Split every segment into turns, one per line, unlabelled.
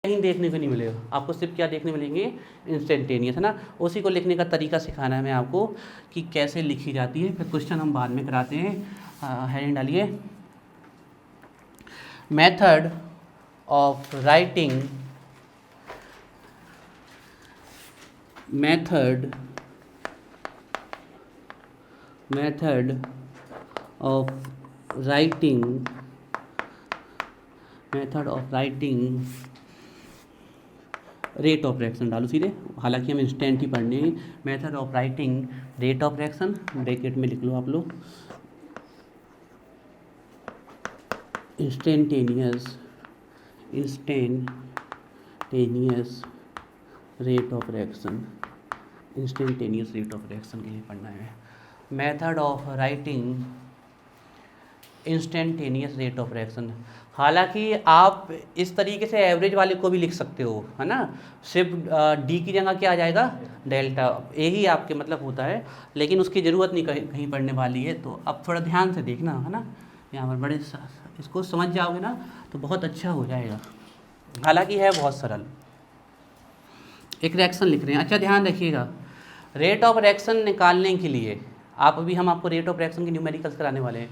कहीं देखने को नहीं मिलेगा आपको, सिर्फ क्या देखने मिलेंगे, इंस्टेंटेनियस, है ना। उसी को लिखने का तरीका सिखाना है मैं आपको कि कैसे लिखी जाती है, फिर क्वेश्चन हम बाद में कराते हैं। हेडिंग डालिए, method of writing, method of writing rate of reaction डालो सीधे, हालांकि हम इंस्टेंट ही पढ़ने हैं। Method of writing rate of reaction, bracket में लिख लो आप लोग, instantaneous rate of reaction, instantaneous rate of reaction के लिए पढ़ना है। Method of writing instantaneous rate of reaction, हालांकि आप इस तरीके से एवरेज वाले को भी लिख सकते हो, है ना। सिर्फ डी की जगह क्या आ जाएगा, डेल्टा, यही आपके मतलब होता है, लेकिन उसकी ज़रूरत नहीं कहीं पढ़ने वाली है। तो अब थोड़ा ध्यान से देखना, है ना, यहाँ पर बड़े इसको समझ जाओगे ना तो बहुत अच्छा हो जाएगा, हालांकि है बहुत सरल। एक रिएक्शन लिख रहे हैं, अच्छा ध्यान रखिएगा, रेट ऑफ रिएक्शन निकालने के लिए हम आपको रेट ऑफ रिएक्शन के न्यूमेरिकल्स कराने वाले हैं।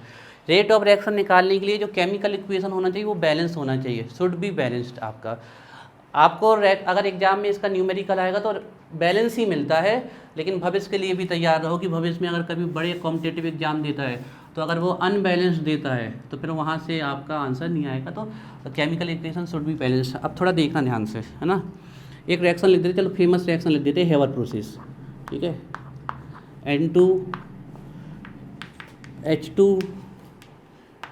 रेट ऑफ रिएक्शन निकालने के लिए जो केमिकल इक्वेशन होना चाहिए वो बैलेंस होना चाहिए, शुड बी बैलेंस्ड। आपको अगर एग्जाम में इसका न्यूमेरिकल आएगा तो बैलेंस ही मिलता है, लेकिन भविष्य के लिए भी तैयार रहो कि भविष्य में अगर कभी बड़े कॉम्पिटिटिव एग्जाम देता है तो अगर वो अनबैलेंस देता है तो फिर वहाँ से आपका आंसर नहीं आएगा। तो chemical equation should be balanced. अब थोड़ा देखना ध्यान से, है ना। एक रिएक्शन लिख देते, चलो फेमस रिएक्शन लिख देते, हेवर प्रोसेस, ठीक है। N2H2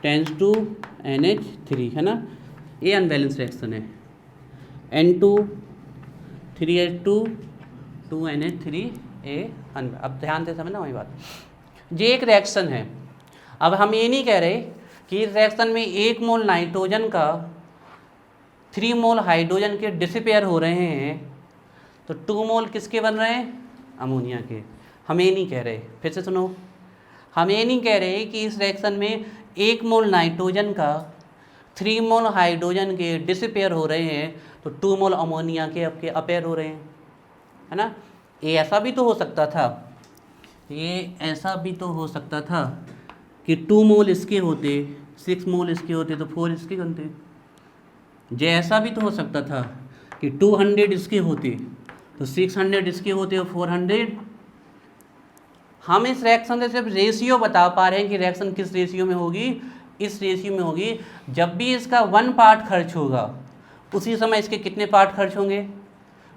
टेंस टू NH3, है ना, ये अनबैलेंस रिएक्शन है। N2 3H2 2NH3 ए अब ध्यान से समझना वही बात, ये एक रिएक्शन है। अब हम ये नहीं कह रहे कि इस रिएक्शन में 1 मोल नाइट्रोजन का 3 मोल हाइड्रोजन के डिसपेयर हो रहे हैं तो 2 मोल किसके बन रहे हैं, अमोनिया के। हम ये नहीं कह रहे, फिर से सुनो, हम ये नहीं कह रहे कि इस रिएक्शन में 1 मोल नाइट्रोजन का 3 मोल हाइड्रोजन के डिसपेयर हो रहे हैं तो 2 मोल अमोनिया के आपके अपेयर हो रहे हैं, है ना। ये ऐसा भी तो हो सकता था, कि 2 मोल इसके होते, 6 मोल इसके होते तो 4 इसके बनते। ये ऐसा भी तो हो सकता था कि 200 इसके होते तो 600 इसके होते और 400। हम इस रिएक्शन से सिर्फ रेशियो बता पा रहे हैं कि रिएक्शन किस रेशियो में होगी, इस रेशियो में होगी। जब भी इसका 1 पार्ट खर्च होगा उसी समय इसके कितने पार्ट खर्च होंगे,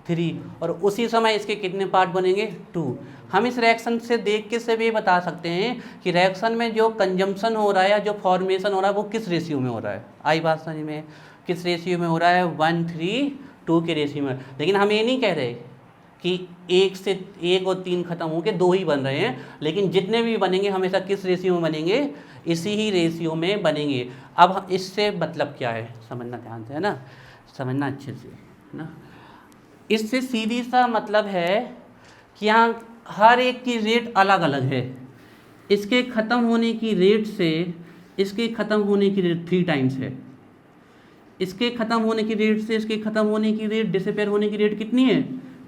3, और उसी समय इसके कितने पार्ट बनेंगे, 2। हम इस रिएक्शन से देख के से भी बता सकते हैं कि रिएक्शन में जो कंजम्पशन हो रहा है या जो फॉर्मेशन हो रहा है वो किस रेशियो में हो रहा है। आई बात समझ में, किस रेशियो में हो रहा है, 1:3:2 के रेशियो में। लेकिन हम ये नहीं कह रहे कि 1 और 3 खत्म होकर 2 ही बन रहे हैं, लेकिन जितने भी बनेंगे हमेशा किस रेशियो में बनेंगे, इसी ही रेशियो में बनेंगे। अब इससे मतलब क्या है समझना ध्यान से, है ना, समझना अच्छे से, है ना। इससे सीधी सा मतलब है कि यहाँ हर एक की रेट अलग अलग है। इसके ख़त्म होने की रेट से इसके ख़त्म होने की रेट 3 टाइम्स है। इसके ख़त्म होने की रेट से इसके ख़त्म होने की रेट, डिसअपेयर होने की रेट कितनी है,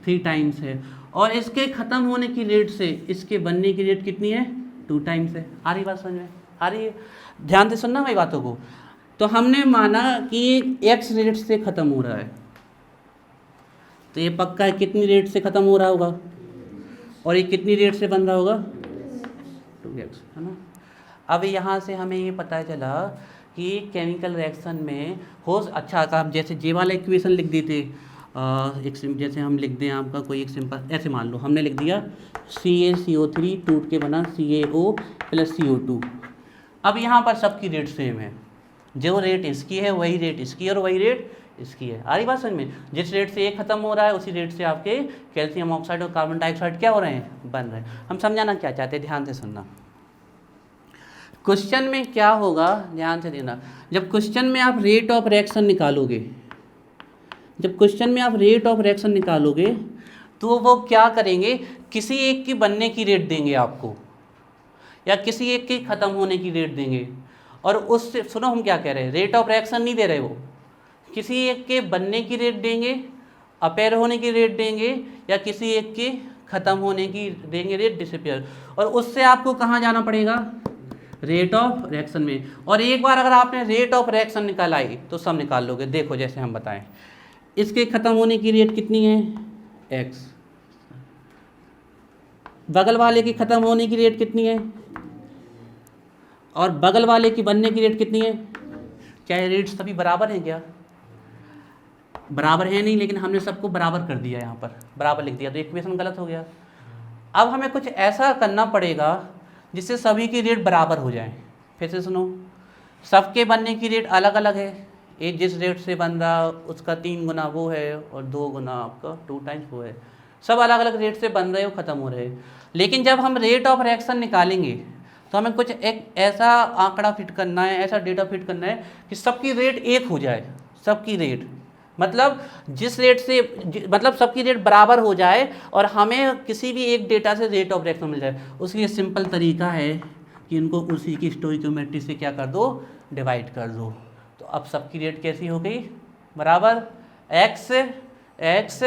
3 टाइम्स है। और इसके ख़त्म होने की रेट से इसके बनने की रेट कितनी है, 2 टाइम्स है। आ रही बात समझ में, आ रही है, ध्यान से सुनना मेरी बातों को। तो हमने माना कि x रेट से ख़त्म हो रहा है, तो ये पक्का है कितनी रेट से ख़त्म हो रहा होगा, और ये कितनी रेट से बन रहा होगा, 2x, है ना। अब यहाँ से हमें ये पता चला कि केमिकल रिएक्शन में हो अच्छा, आप जैसे जे वाला इक्वेशन लिख देते, जैसे हम लिख दें आपका कोई एक सिंपल, ऐसे मान लो हमने लिख दिया CaCO3 टूट के बना CaO + CO2। अब यहाँ पर सबकी रेट सेम है, जो रेट इसकी है वही रेट इसकी है और वही रेट इसकी है। आ रही बात समझ में, जिस रेट से ये खत्म हो रहा है उसी रेट से आपके कैल्शियम ऑक्साइड और कार्बन डाइऑक्साइड क्या हो रहे हैं, बन रहे हैं। हम समझाना क्या चाहते हैं, ध्यान से सुनना। क्वेश्चन में क्या होगा, ध्यान से देना, जब क्वेश्चन में आप रेट ऑफ रिएक्शन निकालोगे, तो वो क्या करेंगे, किसी एक की बनने की रेट देंगे आपको या किसी एक के ख़त्म होने की रेट देंगे। और उससे सुनो हम क्या कह रहे हैं, रेट ऑफ रिएक्शन नहीं दे रहे वो, किसी एक के बनने की रेट देंगे, अपेयर होने की रेट देंगे, या किसी एक के ख़त्म होने की देंगे रेट, डिसअपेयर, और उससे आपको कहाँ जाना पड़ेगा, रेट ऑफ रिएक्शन में। और एक बार अगर आपने रेट ऑफ रिएक्शन निकाल आई तो सब निकाल लोगे। देखो जैसे हम बताएं, इसके ख़त्म होने की रेट कितनी है, x, बगल वाले की ख़त्म होने की रेट कितनी है, और बगल वाले की बनने की रेट कितनी है। क्या ये रेट सभी बराबर हैं क्या, बराबर है नहीं, लेकिन हमने सबको बराबर कर दिया, यहाँ पर बराबर लिख दिया तो इक्वेशन गलत हो गया। अब हमें कुछ ऐसा करना पड़ेगा जिससे सभी की रेट बराबर हो जाए। फिर से सुनो, सबके बनने की रेट अलग अलग है, ये जिस रेट से बन रहा उसका 3 गुना वो है और 2 गुना आपका 2 टाइम्स वो है, सब अलग अलग रेट से बन रहे हो, ख़त्म हो रहे। लेकिन जब हम रेट ऑफ रिएक्शन निकालेंगे तो हमें कुछ एक ऐसा आंकड़ा फिट करना है, ऐसा डेटा फिट करना है कि सबकी रेट एक हो जाए, सबकी रेट मतलब जिस रेट से मतलब सबकी रेट बराबर हो जाए और हमें किसी भी एक डेटा से रेट ऑफ रिएक्शन मिल जाए। उसके लिए सिंपल तरीका है कि इनको उसी की स्टोइकियोमेट्री से क्या कर दो, डिवाइड कर दो। तो अब सबकी रेट कैसी हो गई, बराबर x x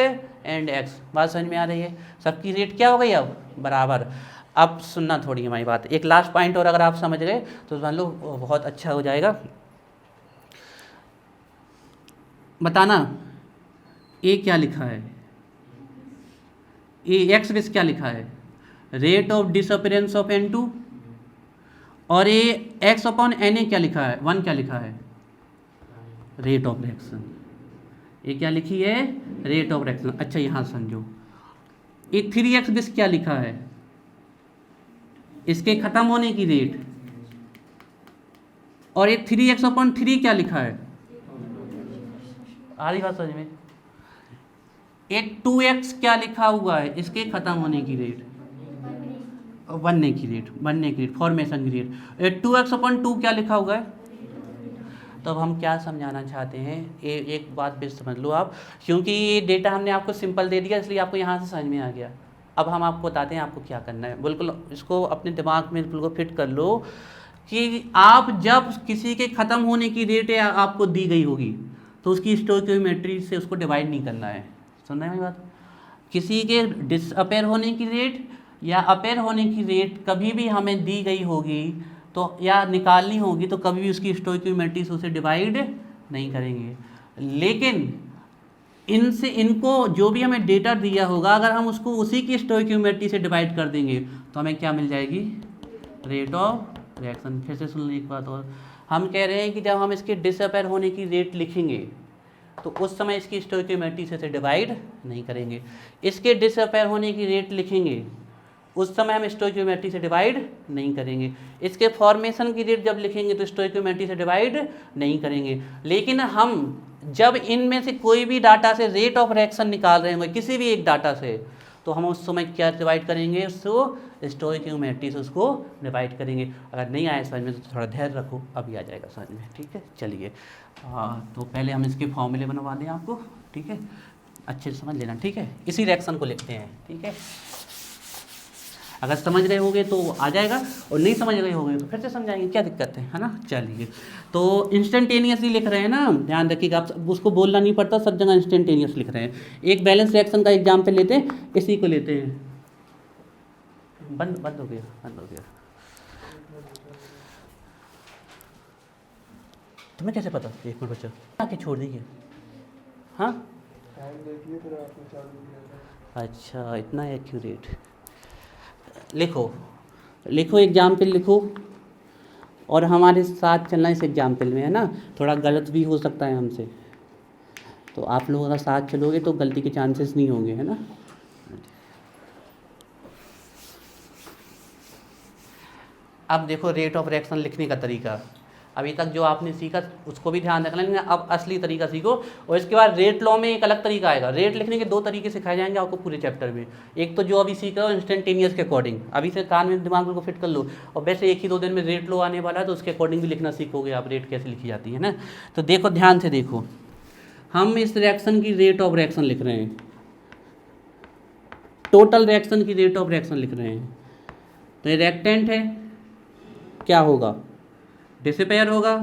एंड x। बात समझ में आ रही है, सबकी रेट क्या हो गई अब बराबर। अब सुनना थोड़ी हमारी बात, एक लास्ट पॉइंट और अगर आप समझ गए तो मान लो बहुत अच्छा हो जाएगा। बताना ए क्या लिखा है, ए एक्स बेस क्या लिखा है, rate of disappearance of N2, और ये एक्स अपॉन Na क्या लिखा है, 1 क्या लिखा है, रेट ऑफ रिएक्शन। ये क्या लिखी है, रेट ऑफ रिएक्शन। अच्छा यहाँ समझो, ये 3x बेस क्या लिखा है, इसके ख़त्म होने की रेट, और ये 3x अपॉन 3 क्या लिखा है, आ रही बात समझ में। एक 2x क्या लिखा हुआ है, इसके ख़त्म होने की रेट, बनने की रेट, फॉर्मेशन की रेट। 2x अपॉन 2 क्या लिखा हुआ है। तो अब हम क्या समझाना चाहते हैं, एक बात बेस्ट समझ लो आप, क्योंकि ये डेटा हमने आपको सिंपल दे दिया इसलिए आपको यहाँ से समझ में आ गया। अब हम आपको बताते हैं आपको क्या करना है, बिल्कुल इसको अपने दिमाग में बिल्कुल फिट कर लो कि आप जब किसी के ख़त्म होने की रेट आपको दी गई होगी तो उसकी स्टोइकियोमेट्री से उसको डिवाइड नहीं करना है। सुन रहे हैं मेरी बात, किसी के डिसअपेयर होने की रेट या अपेयर होने की रेट कभी भी हमें दी गई होगी तो या निकालनी होगी तो कभी भी उसकी स्टोइकियोमेट्री से उसे डिवाइड नहीं करेंगे। लेकिन इनसे इनको जो भी हमें डेटा दिया होगा अगर हम उसको उसी की स्टोइकियोमेट्री से डिवाइड कर देंगे तो हमें क्या मिल जाएगी, रेट ऑफ रिएक्शन। फिर से सुन लीजिए एक बात और, हम कह रहे हैं कि जब हम इसके डिसअपेयर होने की रेट लिखेंगे तो उस समय इसकी स्टोइकियोमेट्री से डिवाइड नहीं करेंगे। इसके डिसअपेयर होने की रेट लिखेंगे उस समय हम स्टोइकियोमेट्री से डिवाइड नहीं करेंगे। इसके फॉर्मेशन की रेट जब लिखेंगे तो स्टोइकियोमेट्री से डिवाइड नहीं करेंगे। लेकिन हम जब इनमें से कोई भी डाटा से रेट ऑफ रिएक्शन निकाल रहे होंगे किसी भी एक डाटा से तो हम उस समय क्या डिवाइड करेंगे, उसको स्टोइकियोमेट्री से उसको डिवाइड करेंगे। अगर नहीं आया समझ में तो थोड़ा धैर्य रखो, अभी आ जाएगा समझ में। ठीक है, चलिए तो पहले हम इसके फॉर्मूले बनवा दें आपको, ठीक है, अच्छे से समझ लेना। ठीक है, इसी रिएक्शन को लिखते हैं। ठीक है, अगर समझ रहे होगे तो आ जाएगा और नहीं समझ रहे होगे तो फिर से समझाएंगे, क्या दिक्कत है ना। चलिए तो इंस्टेंटेनियसली लिख रहे हैं ना, ध्यान रखिएगा, आप उसको बोलना नहीं पड़ता, सब जगह इंस्टेंटेनियस लिख रहे हैं। एक बैलेंस रिएक्शन का एग्जाम्पल लेते हैं, इसी को लेते हैं। बंद हो गया। तुम्हें कैसे पता, एक मिनट बच्चा आके छोड़ दीजिए। हाँ अच्छा, इतना एक्यूरेट। लिखो एग्जाम्पल लिखो और हमारे साथ चलना इस एग्जाम्पल में, है ना। थोड़ा गलत भी हो सकता है हमसे, तो आप लोग अगर साथ चलोगे तो गलती के चांसेस नहीं होंगे, है ना। अब देखो रेट ऑफ रिएक्शन लिखने का तरीका, अभी तक जो आपने सीखा उसको भी ध्यान रखना, लेकिन अब असली तरीका सीखो। और इसके बाद रेट लॉ में एक अलग तरीका आएगा। रेट लिखने के 2 तरीके सिखाए जाएंगे आपको पूरे चैप्टर में। एक तो जो अभी सीख रहे हो इंस्टेंटेनियस के अकॉर्डिंग, अभी से कान में दिमाग को फिट कर लो, और वैसे 1 ही 2 दिन में रेट लॉ आने वाला है तो उसके अकॉर्डिंग भी लिखना सीखोगे आप, रेट कैसे लिखी जाती है ना। तो देखो ध्यान से देखो, हम इस रिएक्शन की रेट ऑफ रिएक्शन लिख रहे हैं, टोटल रिएक्शन की रेट ऑफ रिएक्शन लिख रहे हैं। तो ये रिएक्टेंट है, क्या होगा, डिसअपेयर होगा,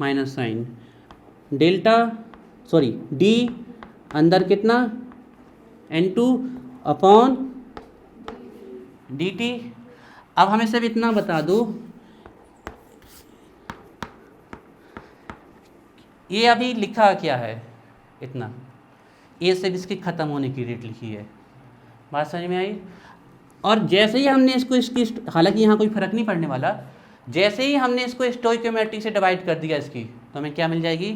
minus sign, delta sorry D अंदर कितना N2 अपॉन dt। अब हमें सिर्फ इतना बता दो, ये अभी लिखा क्या है, इतना ए से इसकी ख़त्म होने की रेट लिखी है, बात समझ में आई। और जैसे ही हमने इसको इसकी, हालांकि यहाँ कोई फ़र्क नहीं पड़ने वाला, जैसे ही हमने इसको स्टोइकियोमेट्री से डिवाइड कर दिया इसकी, तो हमें क्या मिल जाएगी,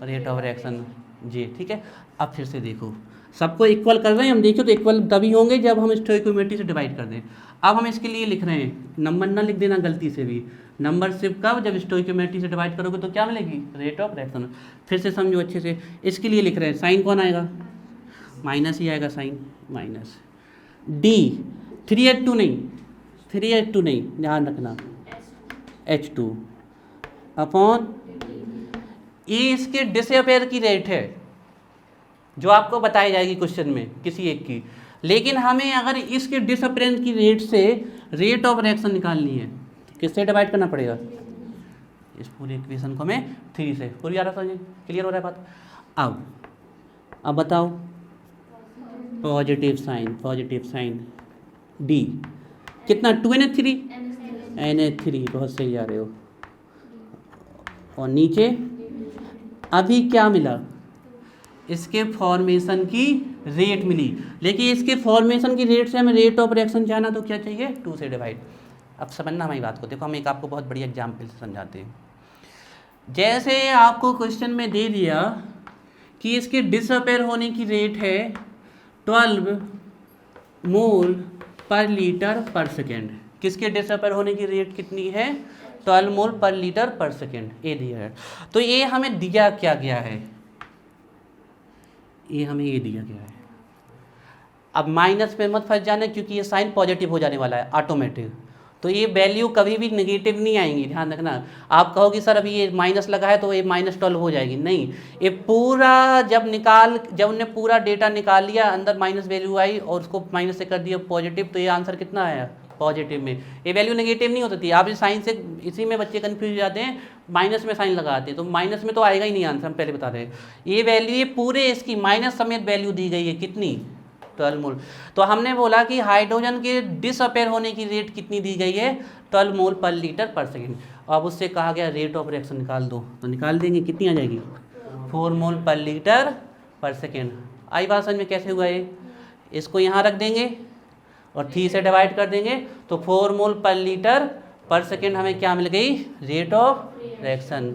रेट ऑफ रिएक्शन जी, ठीक है। अब फिर से देखो, सबको इक्वल कर रहे हैं हम, देखिए तो इक्वल तभी होंगे जब हम स्टोइकियोमेट्री से डिवाइड कर दें। अब हम इसके लिए लिख रहे हैं, नंबर ना लिख देना गलती से भी, नंबर सिर्फ कब, जब स्टोइकियोमेट्री से डिवाइड करोगे तो क्या मिलेगी, रेट ऑफ रिएक्शन। फिर से समझो अच्छे से, इसके लिए लिख रहे हैं, साइन कौन आएगा, माइनस ही आएगा, साइन माइनस डी 3H2 नहीं, 3H2 नहीं, ध्यान रखना, H2 अपॉन ये इसके डिसअपेयर की रेट है जो आपको बताई जाएगी क्वेश्चन में किसी एक की, लेकिन हमें अगर इसके डिसअपेरेंस की रेट से रेट ऑफ रिएक्शन निकालनी है तो किससे डिवाइड करना पड़ेगा, इस पूरी इक्वेशन को हमें 3 से, पूरी आ रहा समझे, क्लियर हो रहा है बात। अब बताओ, पॉजिटिव साइन डी कितना 2NH3 NH3, बहुत सही जा रहे हो। और नीचे अभी क्या मिला, इसके फॉर्मेशन की रेट मिली, लेकिन इसके फॉर्मेशन की रेट से हमें रेट ऑफ रिएक्शन जाना तो क्या चाहिए, 2 से डिवाइड। अब समझना हमारी बात को, देखो हम एक आपको बहुत बढ़िया एग्जाम्पल से समझाते हैं। जैसे आपको क्वेश्चन में दे दिया कि इसके डिसअपेयर होने की रेट है 12 मोल पर लीटर पर सेकेंड, किसके डिसअपेयर होने की रेट कितनी है, 12 मोल पर लीटर पर सेकेंड, ये दिया है। तो ये हमें दिया क्या गया है, ये हमें ये दिया गया है। अब माइनस में मत फंस जाना, क्योंकि ये साइन पॉजिटिव हो जाने वाला है ऑटोमेटिक, तो ये वैल्यू कभी भी नेगेटिव नहीं आएंगी, ध्यान रखना। आप कहोगे सर अभी ये माइनस लगा है तो ये -12 हो जाएगी, नहीं, ये पूरा जब उन्हें पूरा डेटा निकाल लिया, अंदर माइनस वैल्यू आई और उसको माइनस से कर दिया पॉजिटिव, तो ये आंसर कितना आया, पॉजिटिव में। ये वैल्यू नेगेटिव नहीं हो सकती, आप इस साइन से, इसी में बच्चे कंफ्यूज हो जाते हैं, माइनस में साइन लगाते हैं तो माइनस में तो आएगा ही नहीं आंसर, हम पहले बता रहे हैं। ये वैल्यू, ये पूरे इसकी माइनस समेत वैल्यू दी गई है, कितनी, 12 मोल। तो हमने बोला कि हाइड्रोजन के डिसअपेयर होने की रेट कितनी दी गई है, 12 मोल पर लीटर पर सेकेंड। अब उससे कहा गया रेट ऑफ रिएक्शन निकाल दो, तो निकाल देंगे, कितनी आ जाएगी, 4 मोल पर लीटर पर सेकेंड। आई बात समझ में कैसे हुआ ये, इसको यहाँ रख देंगे और 3 से डिवाइड कर देंगे, तो 4 मोल पर लीटर पर सेकेंड हमें क्या मिल गई, रेट ऑफ रिएक्शन।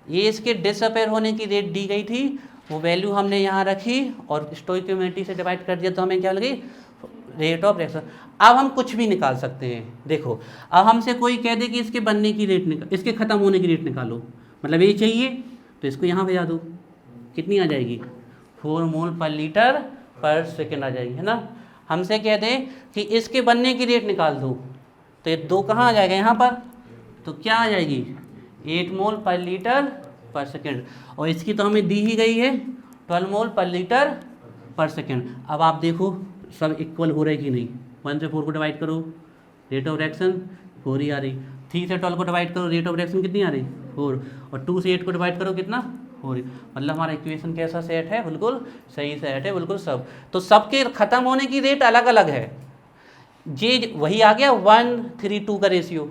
ये इसके डिसअपेयर होने की रेट दी गई थी, वो वैल्यू हमने यहाँ रखी और स्टोइकियोमेट्री से डिवाइड कर दिया, तो हमें क्या मिल गई, रेट ऑफ रिएक्शन। अब हम कुछ भी निकाल सकते हैं, देखो अब हमसे कोई कह दे कि इसके बनने की रेट निकाल, इसके ख़त्म होने की रेट निकालो, मतलब ये चाहिए तो इसको यहाँ भेजा दो, कितनी आ जाएगी, 4 मोल पर लीटर पर सेकेंड आ जाएगी, है ना। हमसे कह दें कि इसके बनने की रेट निकाल दो, तो ये 2 कहाँ आ जाएगा, यहाँ पर, तो क्या आ जाएगी, 8 मोल पर लीटर पर सेकेंड, और इसकी तो हमें दी ही गई है 12 मोल पर लीटर पर सेकेंड। अब आप देखो सब इक्वल हो रहे कि नहीं, 1 से 4 को डिवाइड करो, रेट ऑफ रिएक्शन 4 ही आ रही, 3 से 12 को डिवाइड करो, रेट ऑफ रिएक्शन कितनी आ रही, 4, और 2 से 8 को डिवाइड करो, कितना, 4। मतलब हमारा इक्वेशन कैसा सेट है, बिल्कुल सही सेट है, बिल्कुल सब। तो सबके ख़त्म होने की रेट अलग अलग है, जे वही आ गया 1:3:2 का रेशियो।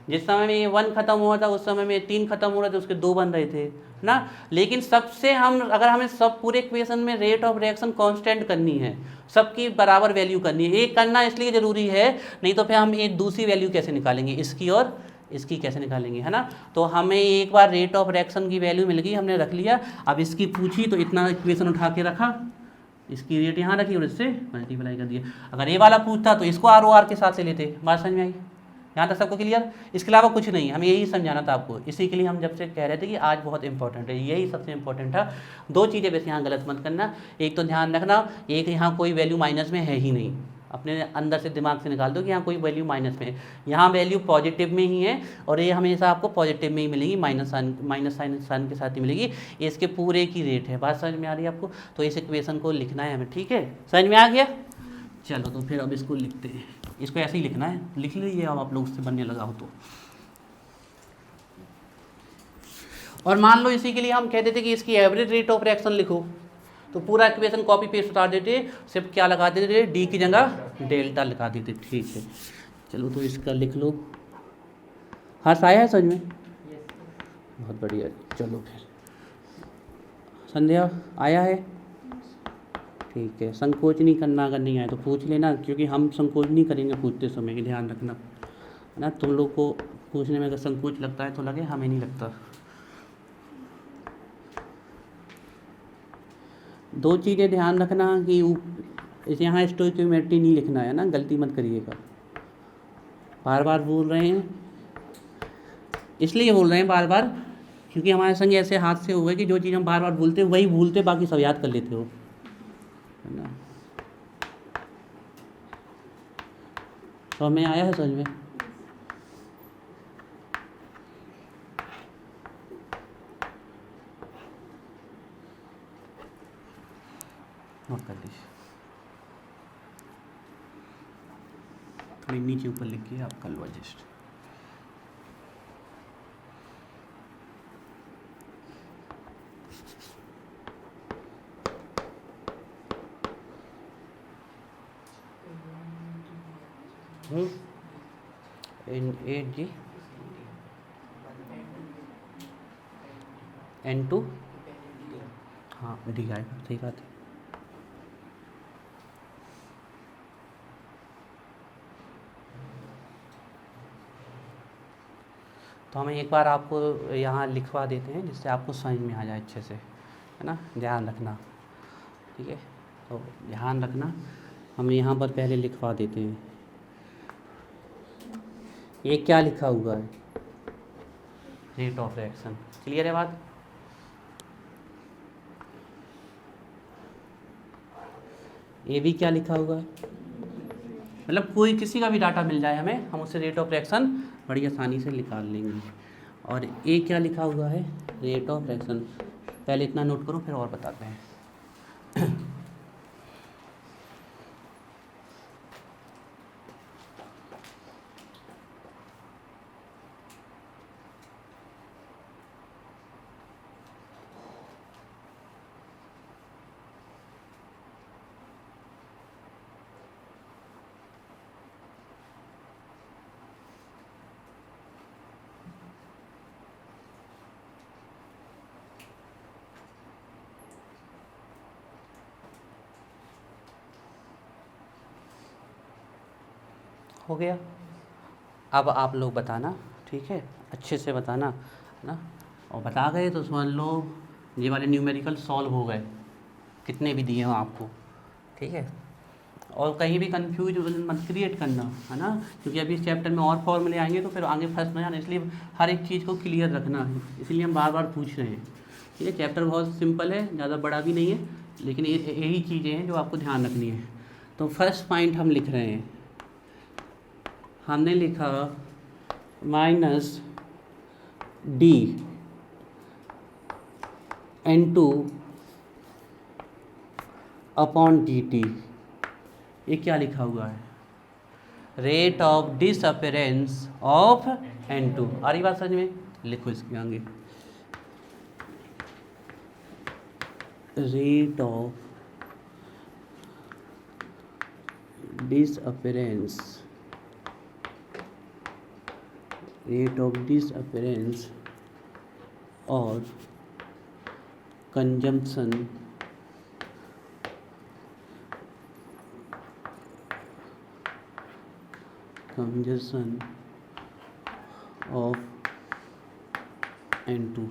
जिस समय में ये 1 खत्म हुआ था उस समय में 3 खत्म हो रहे थे, उसके 2 बन रहे थे ना। लेकिन सबसे अगर हमें सब पूरे इक्वेशन में रेट ऑफ रिएक्शन कांस्टेंट करनी है, सबकी बराबर वैल्यू करनी है, एक करना इसलिए ज़रूरी है, नहीं तो फिर हम एक दूसरी वैल्यू कैसे निकालेंगे, इसकी और इसकी कैसे निकालेंगे, है ना। तो हमें एक बार रेट ऑफ रिएक्शन की वैल्यू मिल गई, हमने रख लिया। अब इसकी पूछी तो इतना इक्वेशन उठा के रखा, इसकी रेट यहाँ रखी और इससे मल्टीप्लाई कर दिया। अगर ये वाला पूछता तो इसको ROR के साथ से लेते। बात समझ में आई, यहाँ तक सबको क्लियर। इसके अलावा कुछ नहीं, हमें यही समझाना था आपको, इसी के लिए हम जब से कह रहे थे कि आज बहुत इंपॉर्टेंट है, यही सबसे इंपॉर्टेंट था। 2 चीज़ें वैसे यहाँ गलत मत करना, एक तो ध्यान रखना, एक यहाँ कोई वैल्यू माइनस में है ही नहीं, अपने अंदर से दिमाग से निकाल दो कि यहाँ कोई वैल्यू माइनस में है, यहाँ वैल्यू पॉजिटिव में ही है, और ये हमेशा आपको पॉजिटिव में ही मिलेगी, माइनस साइन के साथ ही मिलेगी। ये इसके पूरे की रेट है। बात समझ में आ रही है आपको। तो इस इक्वेशन को लिखना है हमें, ठीक है, समझ में आ गया। चलो तो फिर अब इसको लिखते हैं, इसको ऐसे ही लिखना है, लिख लीजिए अब आप लोग उससे बनने लगा हो तो। और मान लो इसी के लिए हम कहते थे कि इसकी एवरेज रेट ऑफ रिएक्शन लिखो, तो पूरा इक्वेशन कॉपी पेस्ट उतार देते, सिर्फ क्या लगा देते, डी की जगह डेल्टा लगा देते। ठीक है, चलो तो इसका लिख लो। हर्ष आया है समझ में? बहुत बढ़िया। चलो फिर संध्या आया है? ठीक है, संकोच नहीं करना, अगर नहीं आए तो पूछ लेना, क्योंकि हम संकोच नहीं करेंगे पूछते समय, की ध्यान रखना है ना। तुम लोग को पूछने में अगर संकोच लगता है तो लगे, हमें नहीं लगता। दो चीज़ें ध्यान रखना कि इस यहाँ स्टोइकियोमेट्री नहीं लिखना है ना, गलती मत करिएगा। बार बार बोल रहे हैं, इसलिए बोल रहे हैं बार बार, क्योंकि हमारे संग ऐसे हाथ से हुए कि जो चीज़ हम बार बार भूलते वही भूलते, बाकी सब याद कर लेते हो, है ना। तो हमें आया है समझ में? नोट कर लीजिए, थोड़ी नीचे ऊपर लिखिए, आप कर लो एडजस्ट। N8 जी N2, हाँ डी आएगा, सही बात है। तो हमें एक बार आपको यहाँ लिखवा देते हैं, जिससे आपको समझ में आ जाए अच्छे से, है ना। ध्यान रखना, ठीक है। तो ध्यान रखना, हम यहाँ पर पहले लिखवा देते हैं। ये क्या लिखा हुआ है? Rate of reaction. क्लियर है बात? ये भी क्या लिखा हुआ है? मतलब कोई किसी का भी डाटा मिल जाए हमें, हम उससे रेट ऑफ रिएक्शन बड़ी आसानी से निकाल लेंगे। और ये क्या लिखा हुआ है? Rate of reaction. पहले इतना नोट करो, फिर और बताते हैं। हो गया? अब आप लोग बताना, ठीक है, अच्छे से बताना, है ना। और बता गए तो समझ लो ये वाले न्यूमेरिकल सॉल्व हो गए, कितने भी दिए हो आपको, ठीक है। और कहीं भी कंफ्यूज मत क्रिएट करना, है ना, क्योंकि अभी इस चैप्टर में और फॉर्मूले आएंगे तो फिर आगे फंस ना जाना, इसलिए हर एक चीज़ को क्लियर रखना है, इसलिए हम बार बार पूछ रहे हैं। ठीक है, चैप्टर बहुत सिंपल है, ज़्यादा बड़ा भी नहीं है, लेकिन यही चीज़ें हैं जो आपको ध्यान रखनी है। तो फर्स्ट पॉइंट हम लिख रहे हैं, हमने लिखा -d N2 अपॉन dt। ये क्या लिखा हुआ है? Rate of disappearance of N2। आ रही बात समझ में? लिखो इसके आगे, rate of disappearance, rate of disappearance और consumption of N2।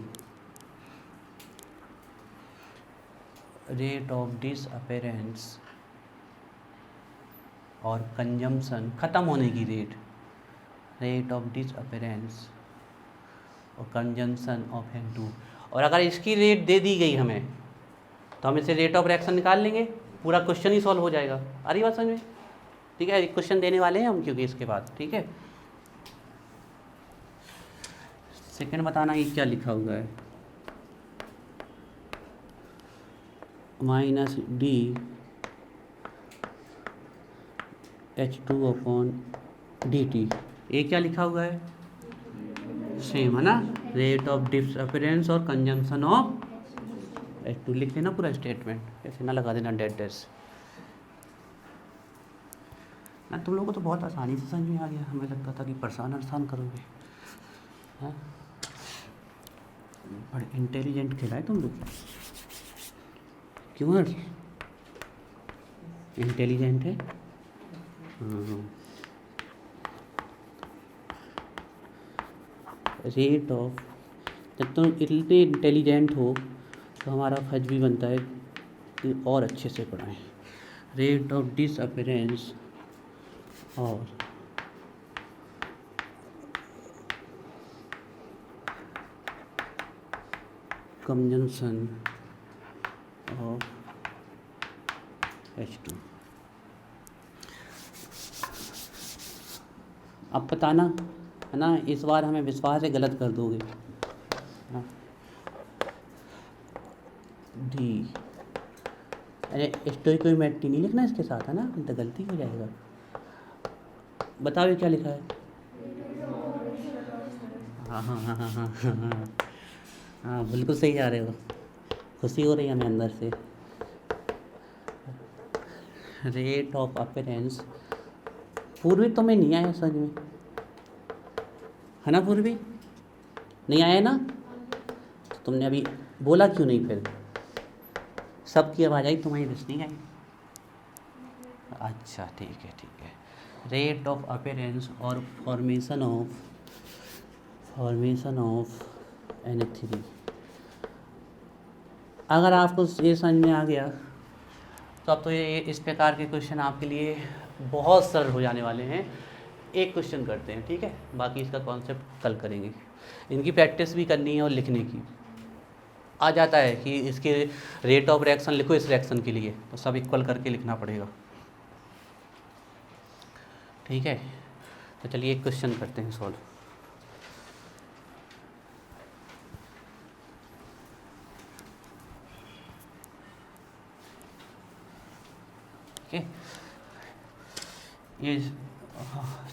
Rate of disappearance और कंजम्पशन, ख़त्म होने की रेट, रेट ऑफ डिसअपेरेंस और कंजम्पशन ऑफ N2। और अगर इसकी रेट दे दी गई हमें तो हम इसे रेट ऑफ रिएक्शन निकाल लेंगे, पूरा क्वेश्चन ही सॉल्व हो जाएगा। आ रही बात समझ में? ठीक है, एक क्वेश्चन देने वाले हैं हम क्योंकि इसके बाद, ठीक है। सेकंड बताना ये क्या लिखा हुआ है? -d H2 upon dt। ये क्या लिखा हुआ है? सेम है ना, रेट ऑफ डिसअपियरेंस और कंजम्पशन ऑफ H2 लिख लेना पूरा स्टेटमेंट, ऐसे ना लगा देना डेड डेस ना। तुम लोगों को तो बहुत आसानी से समझ में आ गया, हमें लगता था कि परेशान करोगे। हाँ, बड़े इंटेलिजेंट खिलाए तुम लोग, क्यों इंटेलिजेंट है। रेट ऑफ, जब तुम इतने इंटेलिजेंट हो तो हमारा फर्ज भी बनता है कि और अच्छे से पढ़ाएं। रेट ऑफ डिसअपियरेंस और कंजम्पशन ऑफ H2। अब बताना है ना, इस बार हमें विश्वास है गलत कर दोगे। डी, अरे स्टोइकोमेट्री नहीं लिखना इसके साथ है ना, तो गलती हो जाएगा। बताओ ये क्या लिखा है। हाँ बिल्कुल सही जा रहे हो, खुशी हो रही है हमें अंदर से। रेट ऑफ अपीयरेंस, पूर्वी तुम्हें नहीं आया समझ में है ना, पूर्वी नहीं आया ना, तो तुमने अभी बोला क्यों नहीं फिर, सबकी आवाज़ आई, तुम्हारी बस नहीं आई। अच्छा ठीक है। रेट ऑफ अपीयरेंस और फॉर्मेशन ऑफ NH3। अगर आपको ये समझ में आ गया तो अब तो ये इस प्रकार के क्वेश्चन आपके लिए बहुत सरल हो जाने वाले हैं। एक क्वेश्चन करते हैं, ठीक है, बाकी इसका कॉन्सेप्ट कल करेंगे। इनकी प्रैक्टिस भी करनी है और लिखने की। आ जाता है कि इसके रेट ऑफ रिएक्शन लिखो इस रिएक्शन के लिए, तो सब इक्वल करके लिखना पड़ेगा, ठीक है। तो चलिए एक क्वेश्चन करते हैं सॉल्व। ठीक है, ये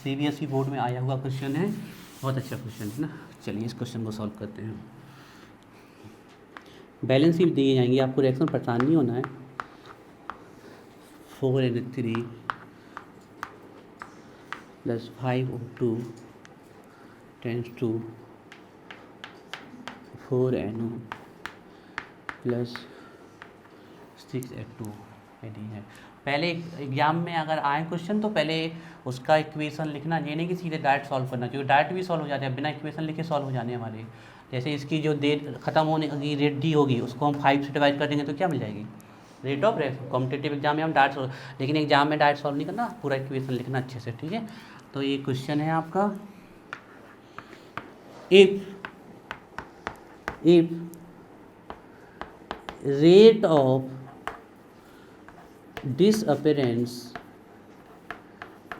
CBSE बोर्ड में आया हुआ क्वेश्चन है, बहुत अच्छा क्वेश्चन है ना। चलिए इस क्वेश्चन को सॉल्व करते हैं। बैलेंस शीट दिए जाएंगी, आपको रिएक्शन परेशान नहीं होना है। 4NH3 plus 5O2 tense to 4NO plus 6H2 है। पहले एग्जाम में अगर आए क्वेश्चन तो पहले उसका इक्वेशन लिखना, ये नहीं कि सीधे डायरेक्ट सॉल्व करना, क्योंकि डायरेक्ट भी सॉल्व हो जाते हैं, बिना इक्वेशन लिखे सॉल्व हो जाने हमारे। जैसे इसकी जो डेट खत्म होने की रेट डी होगी, उसको हम 5 से डिवाइड कर देंगे तो क्या मिल जाएगी, rate of reaction. Competitive exam में हम डायरेक्ट सॉल्व, लेकिन एग्जाम में डायरेक्ट सॉल्व नहीं करना, पूरा इक्वेशन लिखना अच्छे से, ठीक है। तो ये क्वेश्चन है आपका, if rate of disappearance,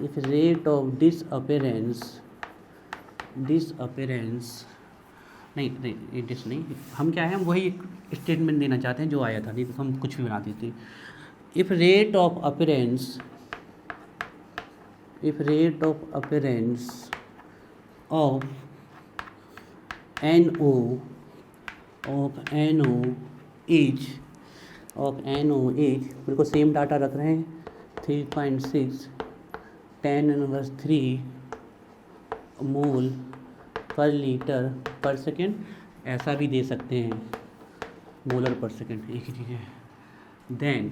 if rate of disappearance नहीं ये डिस नहीं, हम क्या है, हम वही स्टेटमेंट देना चाहते हैं जो आया था, नहीं तो हम कुछ भी बना देते। If rate of appearance of NO is, बिल्कुल सेम डाटा रख रहे हैं, 3.6 10⁻³ मोल पर लीटर पर सेकेंड, ऐसा भी दे सकते हैं मोलर पर सेकेंड, एक ही चीज़ है। देन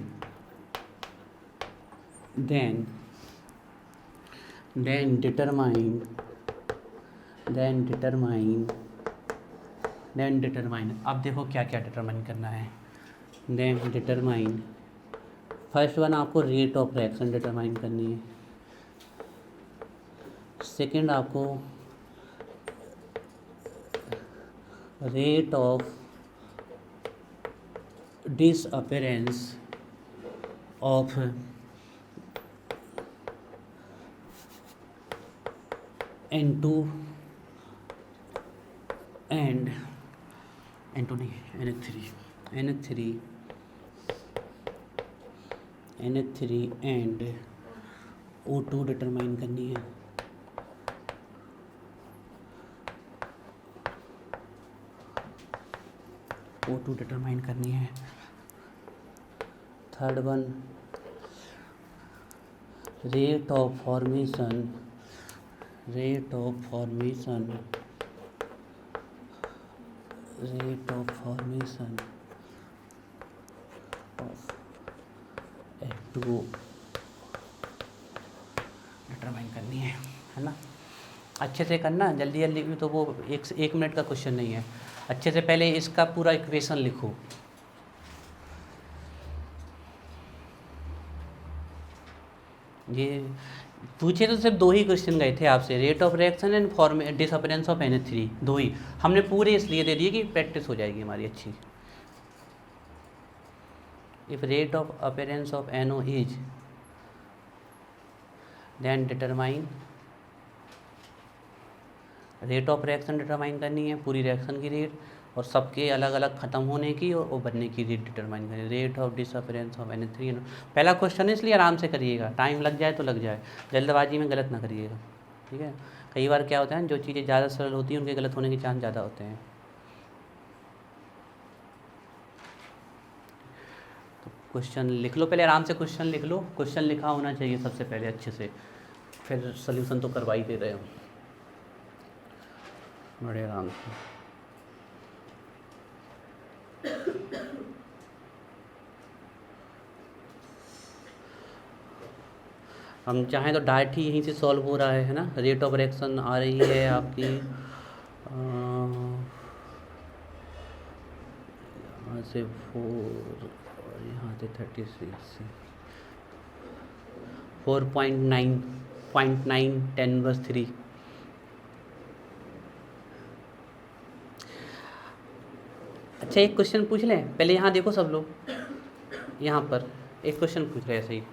डिटरमाइन, अब देखो क्या क्या डिटरमाइन करना है। देन डिटरमाइन, फर्स्ट वन आपको रेट ऑफ रिएक्शन डिटरमाइन करनी है। सेकंड आपको rate of disappearance of N2 and N2 नहीं, NH3 एंड O2 डिटरमाइन करनी है। O2 डिटरमाइन करनी है। Third one rate of formation of H2O determine करनी है ना। अच्छे से करना, जल्दी जल्दी भी, तो वो एक मिनट का क्वेश्चन नहीं है। अच्छे से पहले इसका पूरा इक्वेशन लिखो। ये पूछे तो सिर्फ 2 ही क्वेश्चन गए थे आपसे, rate of reaction and disappearance of NH3, 2 ही हमने पूरे इसलिए दे दिए कि प्रैक्टिस हो जाएगी हमारी अच्छी। If rate of appearance of NO is then determine rate of reaction determine करनी है, पूरी रिएक्शन की रेट और सबके अलग अलग ख़त्म होने की और बनने की रेट डिटरमाइन करनी है। Rate of disappearance of NH3, पहला क्वेश्चन है इसलिए आराम से करिएगा, टाइम लग जाए तो लग जाए, जल्दबाजी में गलत ना करिएगा, ठीक है। कई बार क्या होता है, जो चीज़ें ज़्यादा सरल होती हैं उनके गलत होने के चांस ज़्यादा होते हैं। तो क्वेश्चन लिख लो, पहले आराम से क्वेश्चन लिख लो, क्वेश्चन लिखा होना चाहिए सबसे पहले अच्छे से, फिर सोल्यूशन तो करवा ही दे रहे हो बड़े आराम से। हम चाहें तो डायरेक्ट ही यहीं से सॉल्व हो रहा है ना। रेट ऑफ रिएक्शन आ रही है आपकी यहाँ से 4 और यहाँ से 36 4.9 10^3। अच्छा एक क्वेश्चन पूछ लें पहले, यहाँ देखो सब लोग, यहाँ पर एक क्वेश्चन पूछ रहे हैं।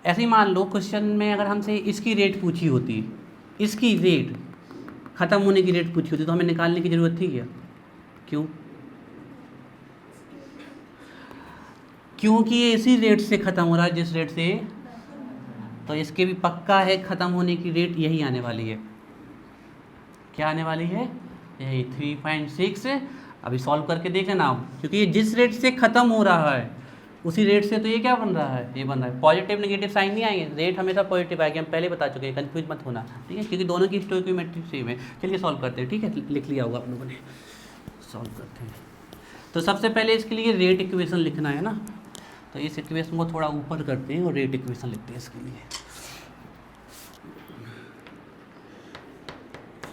ऐसे ही मान लो क्वेश्चन में अगर हमसे इसकी रेट पूछी होती, इसकी रेट ख़त्म होने की रेट पूछी होती, तो हमें निकालने की ज़रूरत थी क्या? क्यों? क्योंकि ये इसी रेट से ख़त्म हो रहा है जिस रेट से, तो इसके भी पक्का है ख़त्म होने की रेट यही आने वाली है। क्या आने वाली है? यही 3.6। अभी सॉल्व करके देख लेना आप, क्योंकि ये जिस रेट से ख़त्म हो रहा है उसी रेट से, तो ये क्या बन रहा है? ये बन रहा है। पॉजिटिव नेगेटिव साइन नहीं आएंगे, रेट हमेशा पॉजिटिव आएगी, हम पहले बता चुके हैं, कंफ्यूज मत होना, ठीक है, क्योंकि दोनों की स्टोइकियोमेट्री सेम है। चलिए सॉल्व करते हैं, ठीक है, लिख लिया होगा आप लोगों ने, सॉल्व करते हैं। तो सबसे पहले इसके लिए रेट इक्वेशन लिखना है ना, तो इस इक्वेशन को थोड़ा ऊपर करते हैं और रेट इक्वेशन लिखते हैं इसके लिए।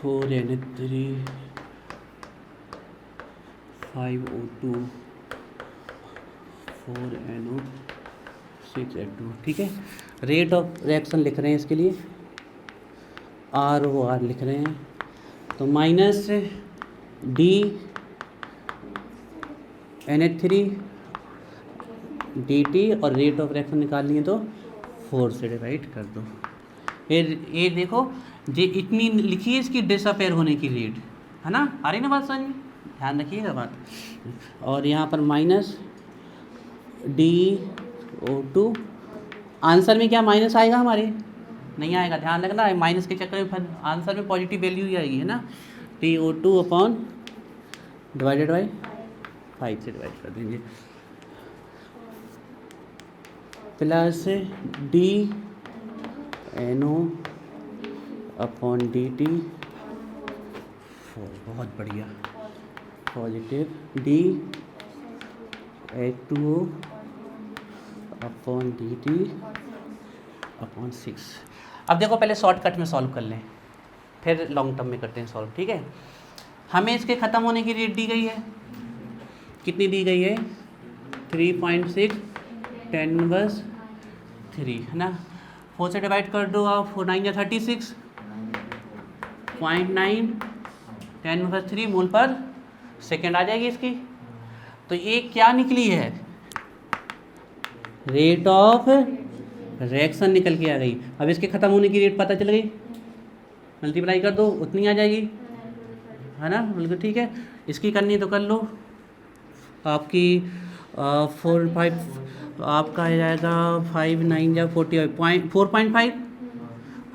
4NH3 5O2 4NO 6H2, ठीक है। रेट ऑफ रिएक्शन लिख रहे हैं इसके लिए, ROR लिख रहे हैं, तो माइनस DNH3 dt और रेट ऑफ रिएक्शन निकालनी है तो 4 से डिवाइड कर दो। ये देखो, ये इतनी लिखी है इसकी डिसअपेयर होने की रेट, है ना, आ रही ना बात समझ में, ध्यान रखिएगा बात। और यहाँ पर माइनस DO2, आंसर में क्या माइनस आएगा हमारे? नहीं आएगा, ध्यान रखना, माइनस के चक्कर में फिर आंसर में पॉजिटिव वैल्यू ही आएगी, है ना। DO2 अपॉन डिवाइडेड बाई 5 से डिवाइड कर देंगे, प्लस DNO अपॉन DT 4, बहुत बढ़िया, positive H2O upon DT upon 6। अब देखो पहले शॉर्टकट में सॉल्व कर लें, फिर लॉन्ग टर्म में करते हैं सॉल्व, ठीक है। हमें इसके ख़त्म होने की रेट दी गई है, कितनी दी गई है? 3.6 10^3, है ना। 4 से डिवाइड कर दो आप, 4 9 या 36, 0.9 10^3 मोल पर सेकेंड आ जाएगी इसकी। तो ये क्या निकली है? रेट ऑफ रिएक्शन निकल के आ गई। अब इसके ख़त्म होने की रेट पता चल गई, मल्टीप्लाई कर दो उतनी आ जाएगी, है ना, बिल्कुल ठीक है। इसकी करनी तो कर लो, आपकी 4.5 आपका आ जाएगा 5 9 या 4.5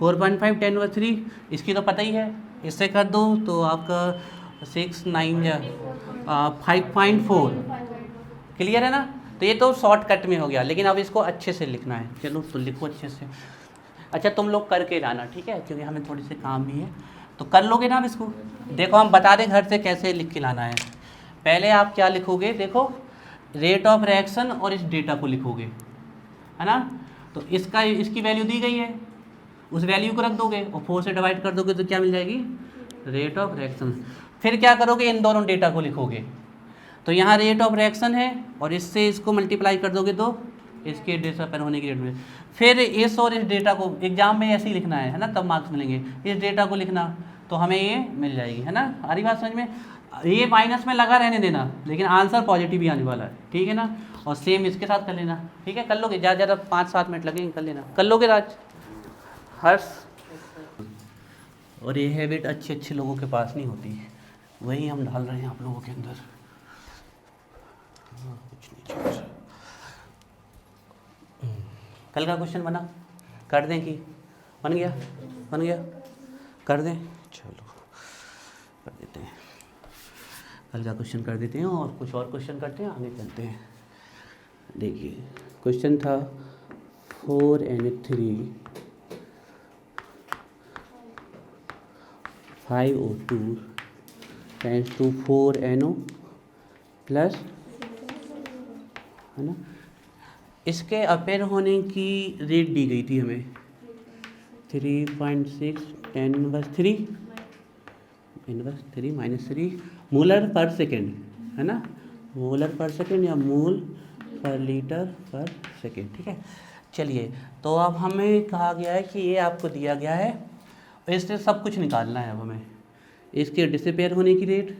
4.5 10^3, इसकी तो पता ही है, इससे कर दो तो आपका 6 9 जा 5.4, क्लियर है ना। तो ये तो शॉर्टकट में हो गया, लेकिन अब इसको अच्छे से लिखना है। चलो तो लिखो अच्छे से। अच्छा तुम लोग करके लाना, ठीक है, क्योंकि हमें थोड़ी सी काम भी है। तो कर लोगे ना अब इसको। देखो हम बता दें घर से कैसे लिख के लाना है। पहले आप क्या लिखोगे, देखो रेट ऑफ रिएक्शन और इस डेटा को लिखोगे, है ना। तो इसकी वैल्यू दी गई है, उस वैल्यू को रख दोगे और 4 से डिवाइड कर दोगे तो क्या मिल जाएगी, रेट ऑफ रिएक्शन। फिर क्या करोगे, इन दोनों डेटा को लिखोगे। तो यहाँ रेट ऑफ रिएक्शन है और इससे इसको मल्टीप्लाई कर दोगे तो इसके डिसअपेयर होने की रेट में। फिर इस और इस डेटा को एग्जाम में ऐसे ही लिखना है ना, तब मार्क्स मिलेंगे। इस डेटा को लिखना तो हमें ये मिल जाएगी, है ना। आ रही बात समझ में। ये माइनस में लगा रहने देना, लेकिन आंसर पॉजिटिव ही आने वाला है, ठीक है ना। और सेम इसके साथ कर लेना, ठीक है। कर लोगे, ज़्यादा 5-7 मिनट लगेंगे, कर लेना। कर लोगे राज, हर्ष। और ये हैबिट अच्छे अच्छे लोगों के पास नहीं होती है, वही हम डाल रहे हैं आप लोगों के अंदर। कुछ नहीं चल रहा। कल का क्वेश्चन बना, कर दें कि बन गया, बन गया, कर दें। चलो कर देते हैं, कल का क्वेश्चन कर देते हैं और कुछ और क्वेश्चन करते हैं, आगे चलते हैं। देखिए क्वेश्चन था 4Na3 5O2 tense to 4NO plus, है ना। इसके अपेयर होने की रेट दी गई थी हमें 3.6 10⁻³ -3 मोलर पर सेकेंड, है ना। मोलर पर सेकेंड या मोल पर लीटर पर सेकेंड, ठीक है। चलिए तो अब हमें कहा गया है कि ये आपको दिया गया है और इससे सब कुछ निकालना है। अब हमें इसके डिसअपेयर होने की रेट,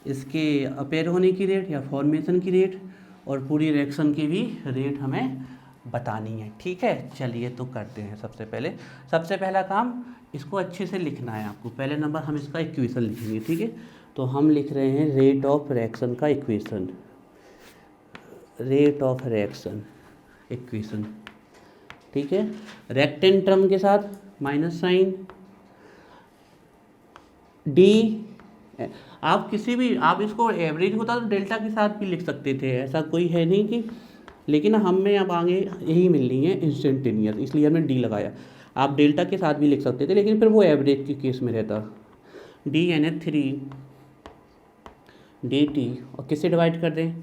इसके अपेयर होने की रेट या फॉर्मेशन की रेट और पूरी रिएक्शन की भी रेट हमें बतानी है, ठीक है। चलिए तो करते हैं। सबसे पहला काम इसको अच्छे से लिखना है आपको। पहले नंबर हम इसका इक्वेशन लिखेंगे, ठीक है। तो हम लिख रहे हैं रेट ऑफ रिएक्शन का equation, rate of reaction equation, ठीक है। रेक्टेंट टर्म के साथ माइनस साइन डी। आप किसी भी, आप इसको एवरेज होता तो डेल्टा के साथ भी लिख सकते थे, ऐसा कोई है नहीं कि, लेकिन हमें अब आगे यही मिलनी है इंस्टेंटेनियस, इसलिए हमने डी लगाया। आप डेल्टा के साथ भी लिख सकते थे, लेकिन फिर वो एवरेज के केस में रहता। DNA3 dt और किससे डिवाइड कर दें,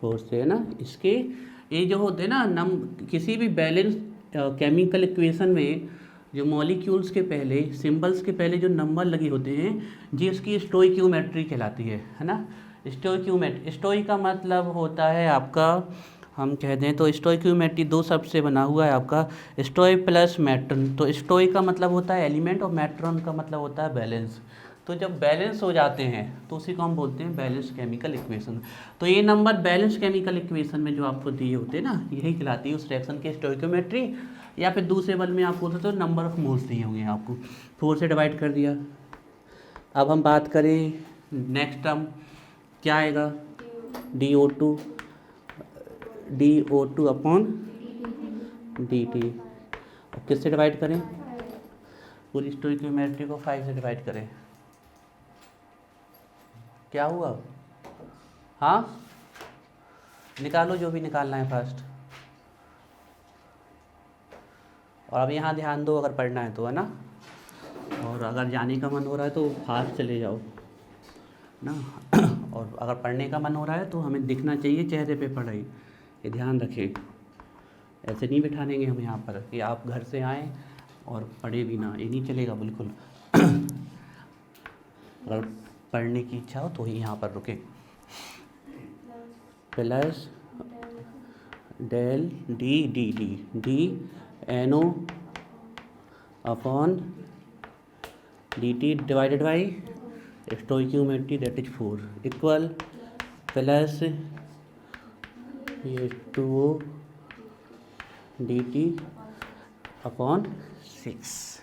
4 से, है ना। इसके ये जो होते हैं ना किसी भी बैलेंस केमिकल इक्वेशन में जो मॉलिक्यूल्स के पहले, सिंबल्स के पहले जो नंबर लगे होते हैं, जी उसकी स्टोइक्योमेट्री कहलाती है ना। स्टोई का मतलब होता है आपका, हम कह दें तो स्टोइक्योमेट्री 2 शब्द से बना हुआ है आपका, स्टोई प्लस मैट्रन। तो स्टोई का मतलब होता है एलिमेंट और मैट्रन का मतलब होता है बैलेंस। तो जब बैलेंस हो जाते हैं तो उसी को हम बोलते हैं बैलेंस केमिकल इक्वेशन। तो ये नंबर बैलेंस केमिकल इक्वेशन में जो आपको दिए होते हैं ना, यही कहलाती है उस रिएक्शन की स्टोइक्योमेट्री, या फिर दूसरे बल में आप बोल सकते हो नंबर ऑफ मोल्स दिए होंगे आपको। 4 से डिवाइड कर दिया। अब हम बात करें नेक्स्ट टर्म, क्या आएगा, DO2 अपॉन dt। किससे डिवाइड करें, पूरी स्टोइक्योमेट्री को 5 से डिवाइड करें। क्या हुआ, हाँ निकालो जो भी निकालना है फर्स्ट। और अब यहाँ ध्यान दो, अगर पढ़ना है तो, है ना। और अगर जाने का मन हो रहा है तो फास्ट चले जाओ ना, और अगर पढ़ने का मन हो रहा है तो हमें दिखना चाहिए चेहरे पे पढ़ाई, ये ध्यान रखें। ऐसे नहीं बिठानेंगे हम यहाँ पर कि आप घर से आएँ और पढ़े भी ना, ये नहीं चलेगा बिल्कुल। अगर पढ़ने की इच्छा हो तो ही यहाँ पर रुके। Plus del D NO upon dt divided by stoichiometry that is 4 equal plus ये 2O dt अपॉन 6।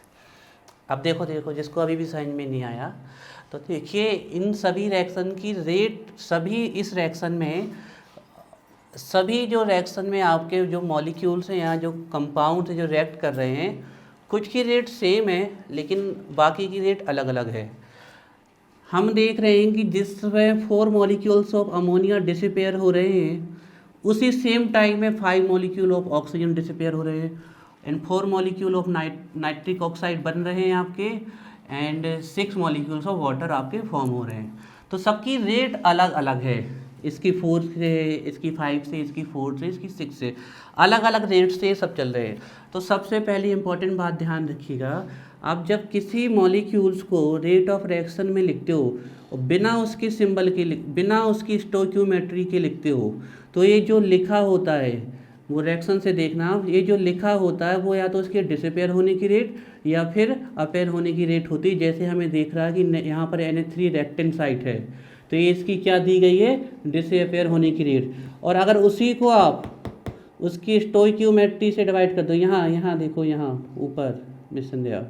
अब देखो जिसको अभी भी समझ में नहीं आया तो देखिए, इन सभी रिएक्शन की रेट, सभी इस रिएक्शन में, सभी जो रिएक्शन में आपके जो मॉलिक्यूल्स हैं या जो कंपाउंड जो रिएक्ट कर रहे हैं, कुछ की रेट सेम है लेकिन बाकी की रेट अलग अलग है। हम देख रहे हैं कि जिसमें 4 मॉलिक्यूल्स ऑफ अमोनिया डिसअपेयर हो रहे हैं, उसी सेम टाइम में 5 मॉलिक्यूल ऑफ ऑक्सीजन डिसअपेयर हो रहे हैं, and 4 molecule of nitric oxide बन रहे हैं आपके, एंड 6 मॉलिक्यूल्स ऑफ वाटर आपके फॉर्म हो रहे हैं। तो सबकी रेट अलग अलग है, इसकी 4 से, इसकी 5 से, इसकी 4 से, इसकी 6 से, अलग अलग रेट से सब चल रहे हैं। तो सबसे पहली इंपॉर्टेंट बात ध्यान रखिएगा, आप जब किसी मॉलिक्यूल्स को रेट ऑफ रिएक्शन में लिखते हो और बिना उसके सिंबल के, बिना उसकी स्टोइकियोमेट्री के लिखते हो, तो ये जो लिखा होता है वो रिएक्शन से देखना, ये जो लिखा होता है वो या तो उसके डिसअपेयर होने की रेट या फिर अपेयर होने की रेट होती है। जैसे हमें देख रहा है कि यहाँ पर NH3 रेक्टेंट साइट है, तो ये इसकी क्या दी गई है, डिसअपेयर होने की रेट। और अगर उसी को आप उसकी स्टोइकियोमेट्री से डिवाइड कर दो, यहाँ देखो, यहाँ ऊपर निस्संदेह,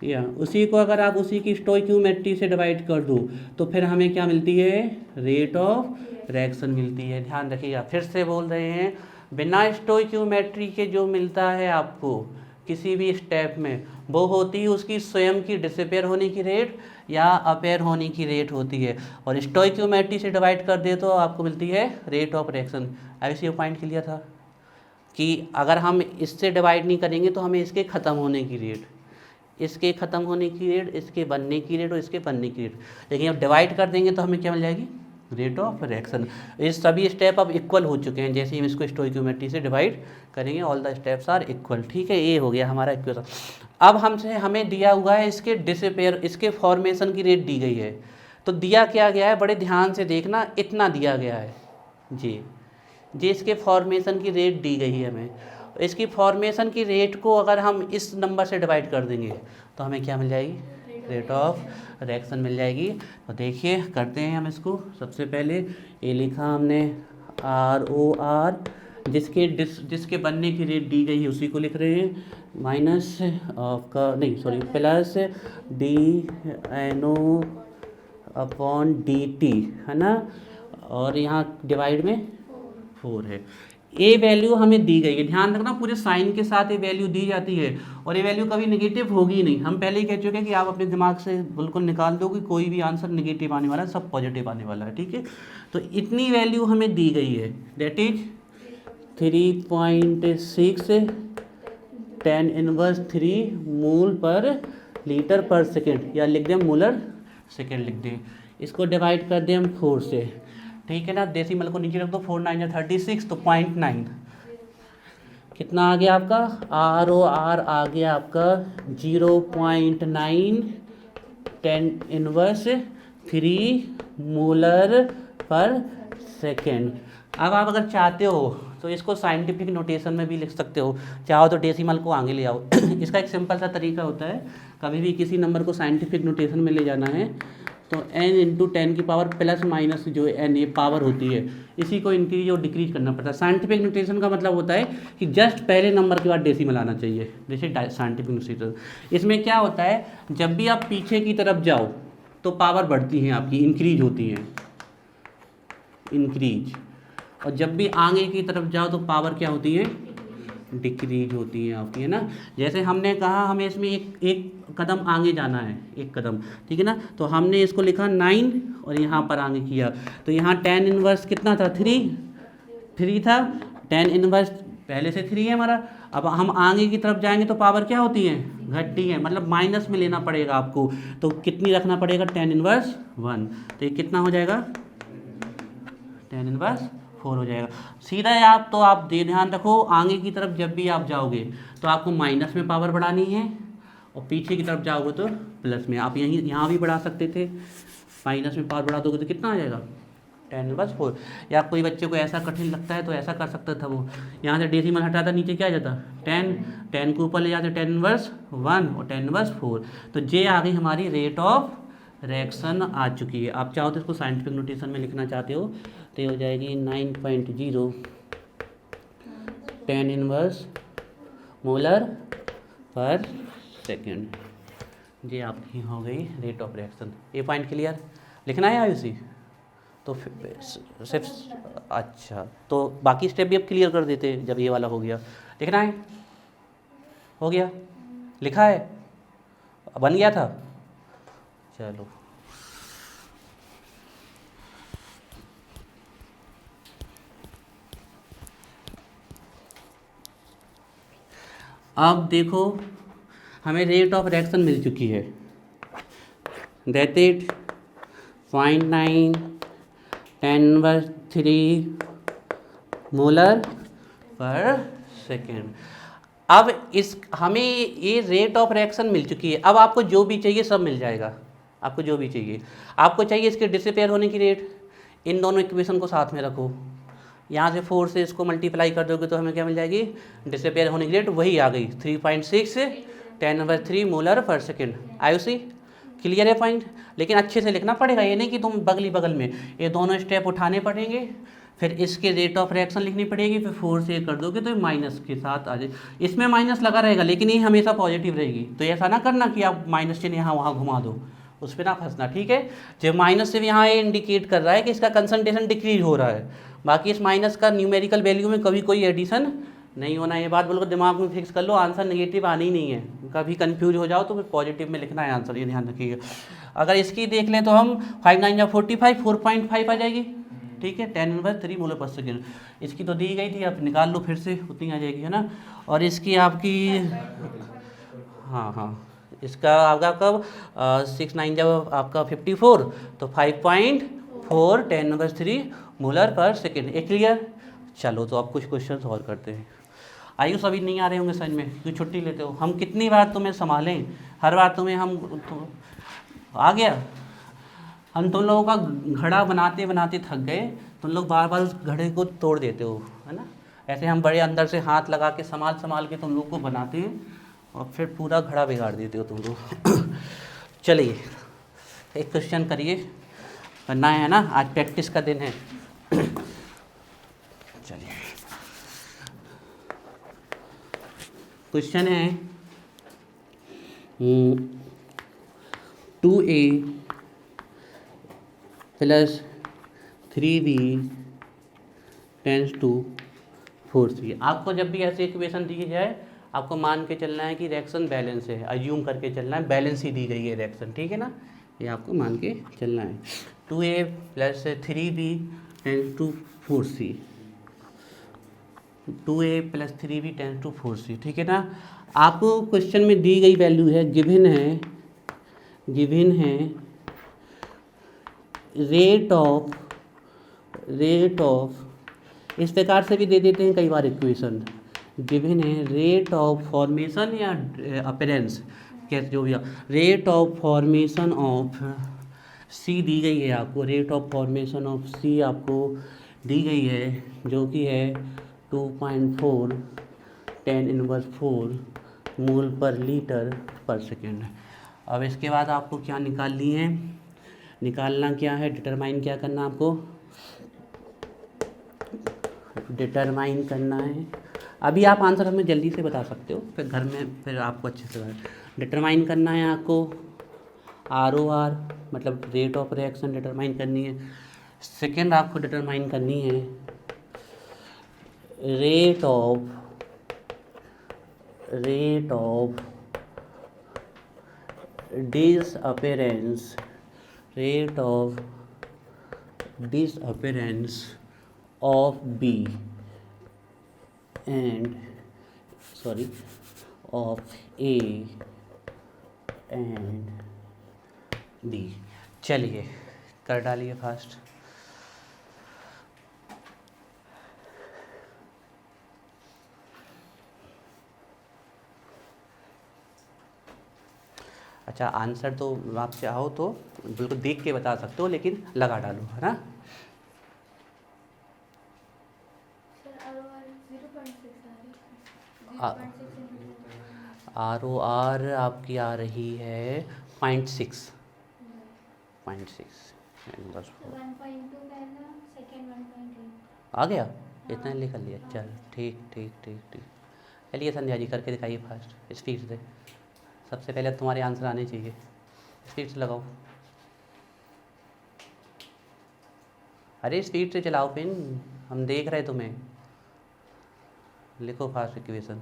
या उसी को अगर आप उसी की स्टोइकियोमेट्री से डिवाइड कर दो, तो फिर हमें क्या मिलती है, रेट ऑफ रिएक्शन मिलती है। ध्यान रखिएगा, फिर से बोल रहे हैं, बिना स्टोइकियोमेट्री के जो मिलता है आपको किसी भी स्टेप में, वो होती है उसकी स्वयं की डिसअपेयर होने की रेट या अपेयर होने की रेट होती है, और स्टोइकियोमेट्री से डिवाइड कर दे तो आपको मिलती है रेट ऑफ रिएक्शन। ऐसे ये पॉइंट क्लियर था कि अगर हम इससे डिवाइड नहीं करेंगे तो हमें इसके ख़त्म होने की रेट, इसके ख़त्म होने की रेट, इसके बनने की रेट और इसके बनने की रेट, लेकिन अब डिवाइड कर देंगे तो हमें क्या मिल जाएगी, रेट ऑफ रिएक्शन। ये सभी स्टेप अब इक्वल हो चुके हैं, जैसे हम इसको स्टोइकियोमेट्री से डिवाइड करेंगे, all the steps are equal. ठीक है, ये हो गया हमारा इक्वेशन। अब हमें दिया हुआ है इसके डिसअपेयर, इसके फॉर्मेशन की रेट दी गई है। तो दिया क्या गया है, बड़े ध्यान से देखना, इतना दिया गया है जी, इसके फॉर्मेशन की रेट दी गई है हमें। इसकी फॉर्मेशन की रेट को अगर हम इस नंबर से डिवाइड कर देंगे तो हमें क्या मिल जाएगी, रेट ऑफ रिएक्शन मिल जाएगी। तो देखिए करते हैं हम इसको। सबसे पहले ये लिखा हमने ROR, जिसके बनने की रेट दी गई है उसी को लिख रहे हैं, minus plus DNO upon DT है ना, और यहाँ डिवाइड में 4 है। ए वैल्यू हमें दी गई है, ध्यान रखना पूरे साइन के साथ ये वैल्यू दी जाती है, और ये वैल्यू कभी नेगेटिव होगी नहीं। हम पहले ही कह चुके हैं कि आप अपने दिमाग से बिल्कुल निकाल दो कि कोई भी आंसर नेगेटिव आने वाला है, सब पॉजिटिव आने वाला है। ठीक है, तो इतनी वैल्यू हमें दी गई है, दैट इज 3.6 10⁻³ मोल पर लीटर पर सेकेंड, या लिख दें मोलर सेकेंड लिख दें। इसको डिवाइड कर दें हम 4 से, ठीक है ना, डेसिमल को नीचे रख दो, 4 9 36, तो 0.9 कितना आ गया आपका, ROR आ गया आपका 0.9 10⁻³ मोलर पर सेकेंड। अब आप अगर चाहते हो तो इसको साइंटिफिक नोटेशन में भी लिख सकते हो, चाहो तो डेसिमल को आगे ले आओ। इसका एक सिंपल सा तरीका होता है, कभी भी किसी नंबर को साइंटिफिक नोटेशन में ले जाना है तो n × 10 की पावर प्लस माइनस जो n ये पावर होती है, इसी को इंक्रीज और डिक्रीज करना पड़ता है। साइंटिफिक नोटेशन का मतलब होता है कि जस्ट पहले नंबर के बाद डेसिमल आना चाहिए, जैसे साइंटिफिक नोटेशन। इसमें क्या होता है, जब भी आप पीछे की तरफ जाओ तो पावर बढ़ती हैं आपकी, इंक्रीज होती हैं, इंक्रीज, और जब भी आगे की तरफ जाओ तो पावर क्या होती है, डिक्रीज होती है आपकी, है ना। जैसे हमने कहा हमें इसमें एक कदम आगे जाना है, एक कदम, ठीक है ना, तो हमने इसको लिखा 9 और यहाँ पर आगे किया, तो यहाँ 10⁻³ कितना था, 3 था, 10⁻³ पहले से 3 है हमारा। अब हम आगे की तरफ जाएंगे तो पावर क्या होती है, घटती है, मतलब माइनस में लेना पड़ेगा आपको, तो कितनी रखना पड़ेगा, 10⁻⁴, तो ये कितना हो जाएगा, 10⁻⁴ हो जाएगा सीधा। आप तो आप ध्यान रखो, आगे की तरफ जब भी आप जाओगे तो आपको माइनस में पावर बढ़ानी है, और पीछे की तरफ जाओगे तो प्लस में। आप यहाँ भी बढ़ा सकते थे, माइनस में पावर बढ़ा दोगे तो कितना आ जाएगा, 10⁻⁴। या कोई बच्चे को ऐसा कठिन लगता है तो ऐसा कर सकता था, वो यहाँ से डेसिमल हटाता, नीचे क्या आ जाता, 10 के ऊपर ले जाते 10⁻⁴ और 10⁻⁴, तो ये आ गई हमारी रेट ऑफ रिएक्शन आ चुकी है। आप चाहो तो इसको साइंटिफिक नोटेशन में लिखना चाहते हो तो हो जाएगी 9.0 10⁻⁴ मोलर पर सेकेंड, ये आपकी हो गई रेट ऑफ रिएक्शन। ये पॉइंट क्लियर, लिखना है आयुषी, तो सिर्फ अच्छा, तो बाकी स्टेप भी अब क्लियर कर देते जब ये वाला हो गया। लिखना है, हो गया, लिखा है, बन गया था, चलो अब देखो हमें रेट ऑफ रिएक्शन मिल चुकी है, दैट इज 0.9 10⁻³ मोलर पर सेकेंड। अब इस हमें ये रेट ऑफ रिएक्शन मिल चुकी है। अब आपको जो भी चाहिए सब मिल जाएगा, आपको जो भी चाहिए। आपको चाहिए इसके डिसिपेयर होने की रेट, इन दोनों इक्वेशन को साथ में रखो, यहाँ से 4 से इसको मल्टीप्लाई कर दोगे तो हमें क्या मिल जाएगी, डिसिपेयर होने की रेट वही आ गई 3.6 10⁻³ मोलर पर सेकेंड। आयुषी क्लियर है पॉइंट? लेकिन अच्छे से लिखना पड़ेगा, ये नहीं कि तुम बगली बगल में, ये दोनों स्टेप उठाने पड़ेंगे, फिर इसके रेट ऑफ रिएक्शन लिखनी पड़ेगी, फिर 4 से कर दोगे तो माइनस के साथ आ जाए। इसमें माइनस लगा रहेगा लेकिन ये हमेशा पॉजिटिव रहेगी, तो ऐसा ना करना कि आप माइनस चिन्ह यहाँ वहाँ घुमा दो, उस पर ना फंसना, ठीक है। जब माइनस से भी यहाँ ये इंडिकेट कर रहा है कि इसका कंसंट्रेशन डिक्रीज हो रहा है, बाकी इस माइनस का न्यूमेरिकल वैल्यू में कभी कोई एडिशन नहीं होना। ये बात बिल्कुल दिमाग में फिक्स कर लो, आंसर नेगेटिव आनी ही नहीं है। कभी कंफ्यूज हो जाओ तो फिर पॉजिटिव में लिखना है आंसर, ये ध्यान रखिएगा। अगर इसकी देख लें तो हम 5 9 45 4.5 आ जाएगी, ठीक है, 10⁻³ मोलर पर सेकेंड। इसकी तो दी गई थी, आप निकाल लो फिर से, उतनी आ जाएगी, है ना। और इसकी आपकी हाँ इसका आपका कब 6 9 जब आपका 54 तो 5.4 10⁻³ मोलर पर सेकेंड। एक क्लियर? चलो तो अब कुछ क्वेश्चन सॉल्व करते हैं। आयुष अभी नहीं आ रहे होंगे समझ में, क्यों छुट्टी लेते हो? हम कितनी बार तुम्हें संभालें, हर बार तुम्हें हम आ गया। हम तुम लोगों का घड़ा बनाते बनाते थक गए, तुम लोग बार बार उस घड़े को तोड़ देते हो, है ना। ऐसे हम बड़े अंदर से हाथ लगा के संभाल के तुम लोग को बनाते हैं और फिर पूरा घड़ा बिगाड़ देते हो तुम लोग। चलिए एक क्वेश्चन करिए, करना है ना, आज प्रैक्टिस का दिन है। चलिए क्वेश्चन है 2a + 3b → 4c। आपको जब भी ऐसी इक्वेशन दी जाए आपको मान के चलना है कि रिएक्शन बैलेंस है, अज्यूम करके चलना है, बैलेंस ही दी गई है रिएक्शन, ठीक है ना, ये आपको मान के चलना है। 2a + 3b → 4c, 2a + 3b → 4c, ठीक है ना। आपको क्वेश्चन में दी गई वैल्यू है, गिवन है रेट ऑफ इस प्रकार से भी दे देते हैं कई बार इक्वेशन, गिवन है रेट ऑफ फॉर्मेशन या अपीयरेंस, कैसे जो भी, रेट ऑफ फॉर्मेशन ऑफ सी दी गई है आपको, रेट ऑफ फॉर्मेशन ऑफ सी आपको दी गई है, जो कि है 2.4 10⁻⁴ मोल पर लीटर पर सेकेंड। अब इसके बाद आपको क्या निकालनी है, निकालना क्या है, डिटरमाइन क्या करना आपको, डिटरमाइन करना है। अभी आप आंसर हमें जल्दी से बता सकते हो, फिर घर में फिर आपको अच्छे से डिटरमाइन करना है आपको। ROR मतलब रेट ऑफ रिएक्शन डिटरमाइन करनी है। सेकेंड आपको डिटरमाइन करनी है rate of disappearance, rate of disappearance of B and of A and B। चलिए कर डालिए फास्ट। अच्छा आंसर तो आप चाहो तो बिल्कुल देख के बता सकते हो, लेकिन लगा डालो, है ना। ROR आपकी आ रही है 0.6 आ गया, इतना लिख लिया, चल ठीक। चलिए संध्या जी करके दिखाइए फास्ट स्पीड से, सबसे पहले तुम्हारे आंसर आने चाहिए, स्पीड से लगाओ। अरे स्पीड से चलाओ पेन, हम देख रहे तुम्हें, लिखो फास्ट इक्वेशन।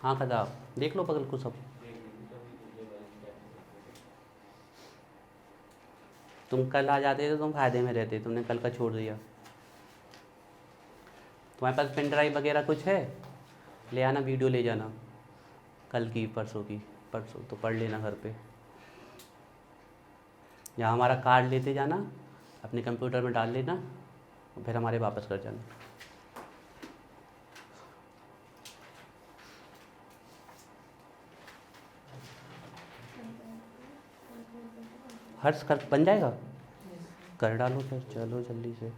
हाँ कदा देख लो बगल को सब। तुम कल आ जाते तो तुम फायदे में रहते, तुमने कल का छोड़ दिया। तुम्हारे पास पेन ड्राइव वगैरह कुछ है? ले आना, वीडियो ले जाना कल की परसों की। परसों तो पढ़ लेना घर पे, या हमारा कार्ड लेते जाना अपने कंप्यूटर में डाल लेना, फिर हमारे वापस कर जाना। हर्ष कर बन जाएगा, कर डालो फिर, चलो जल्दी से।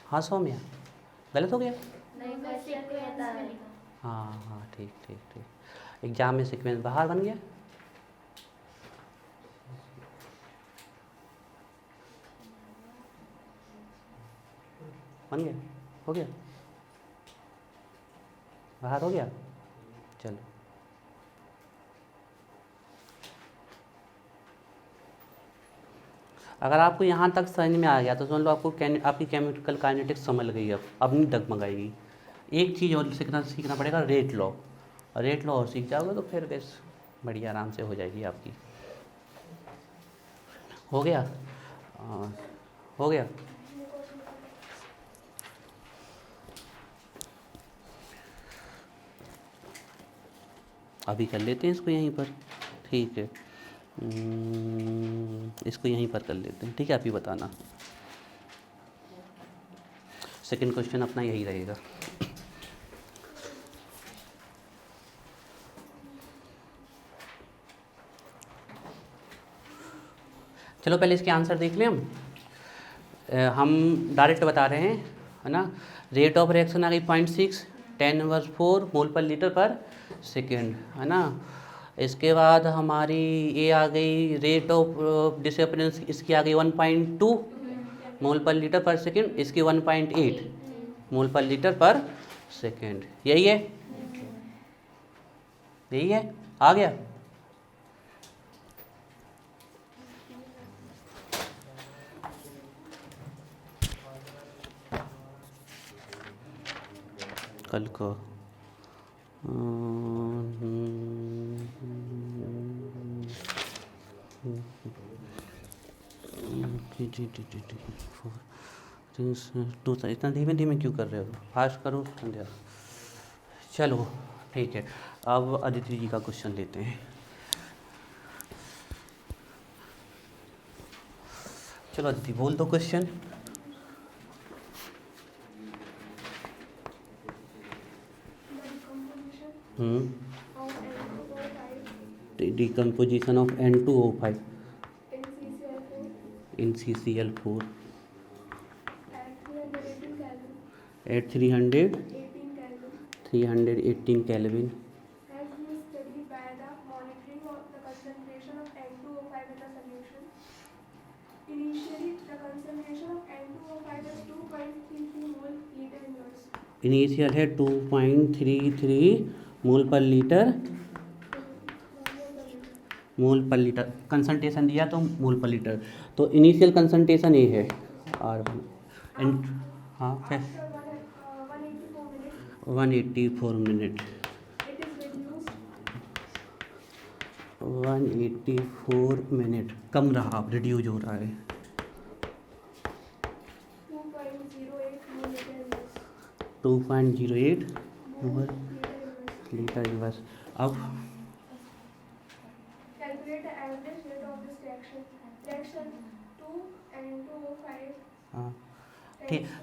हाँ सौम्या, गलत हो गया? हाँ हाँ ठीक ठीक ठीक। एग्जाम में सीक्वेंस बाहर बन गया। बन गया, हो गया, बाहर हो गया। चलो अगर आपको यहाँ तक समझ में आ गया तो समझ लो आपको आपकी केमिकल काइनेटिक्स समझ गई। अब नहीं डगमगाएगी। एक चीज़ और सीखना पड़ेगा, रेट लॉ। रेट लॉ और सीख जाओगे तो फिर बस बढ़िया आराम से हो जाएगी आपकी। हो गया? हो गया। अभी कर लेते हैं इसको यहीं पर, ठीक है। इसको यहीं पर कर लेते हैं, ठीक है। अभी बताना, सेकंड क्वेश्चन अपना यही रहेगा। चलो पहले इसके आंसर देख लें हम डायरेक्ट बता रहे हैं, है ना। रेट ऑफ रिएक्शन आ गई 0.6, 10⁻⁴ मोल पर लीटर पर सेकेंड, है ना। इसके बाद हमारी ये आ गई रेट ऑफ डिसअपियरेंस, इसकी आ गई 1.2 मोल पर लीटर पर सेकेंड, इसकी 1.8 मोल पर लीटर पर सेकेंड। यही है, यही है, आ गया। कल को इतना धीमे धीमे क्यों कर रहे हो, फास्ट करो संध्या। चलो ठीक है, अब अदिति जी का क्वेश्चन लेते हैं। चलो अदिति बोल दो question. Decomposition of N2O5 in CCl4 at 318 Kelvin.
Has been studied by the monitoring of the concentration of N2O5 in the solution. Initially, the concentration of N2O5 is 2.33 mol liter inverse.
Initial है 2.33 मोल पर litre, मोल पर litre concentration दिया तो मोल पर litre, तो initial concentration ये है R1 and हाँ फिर 184 मिनट, 184 मिनट कम रहा, अब रिड्यूज हो रहा है 2.08 लीटर इनवर्स। अब
calculate the average rate of this reaction. Reaction 2 N2O5.
हाँ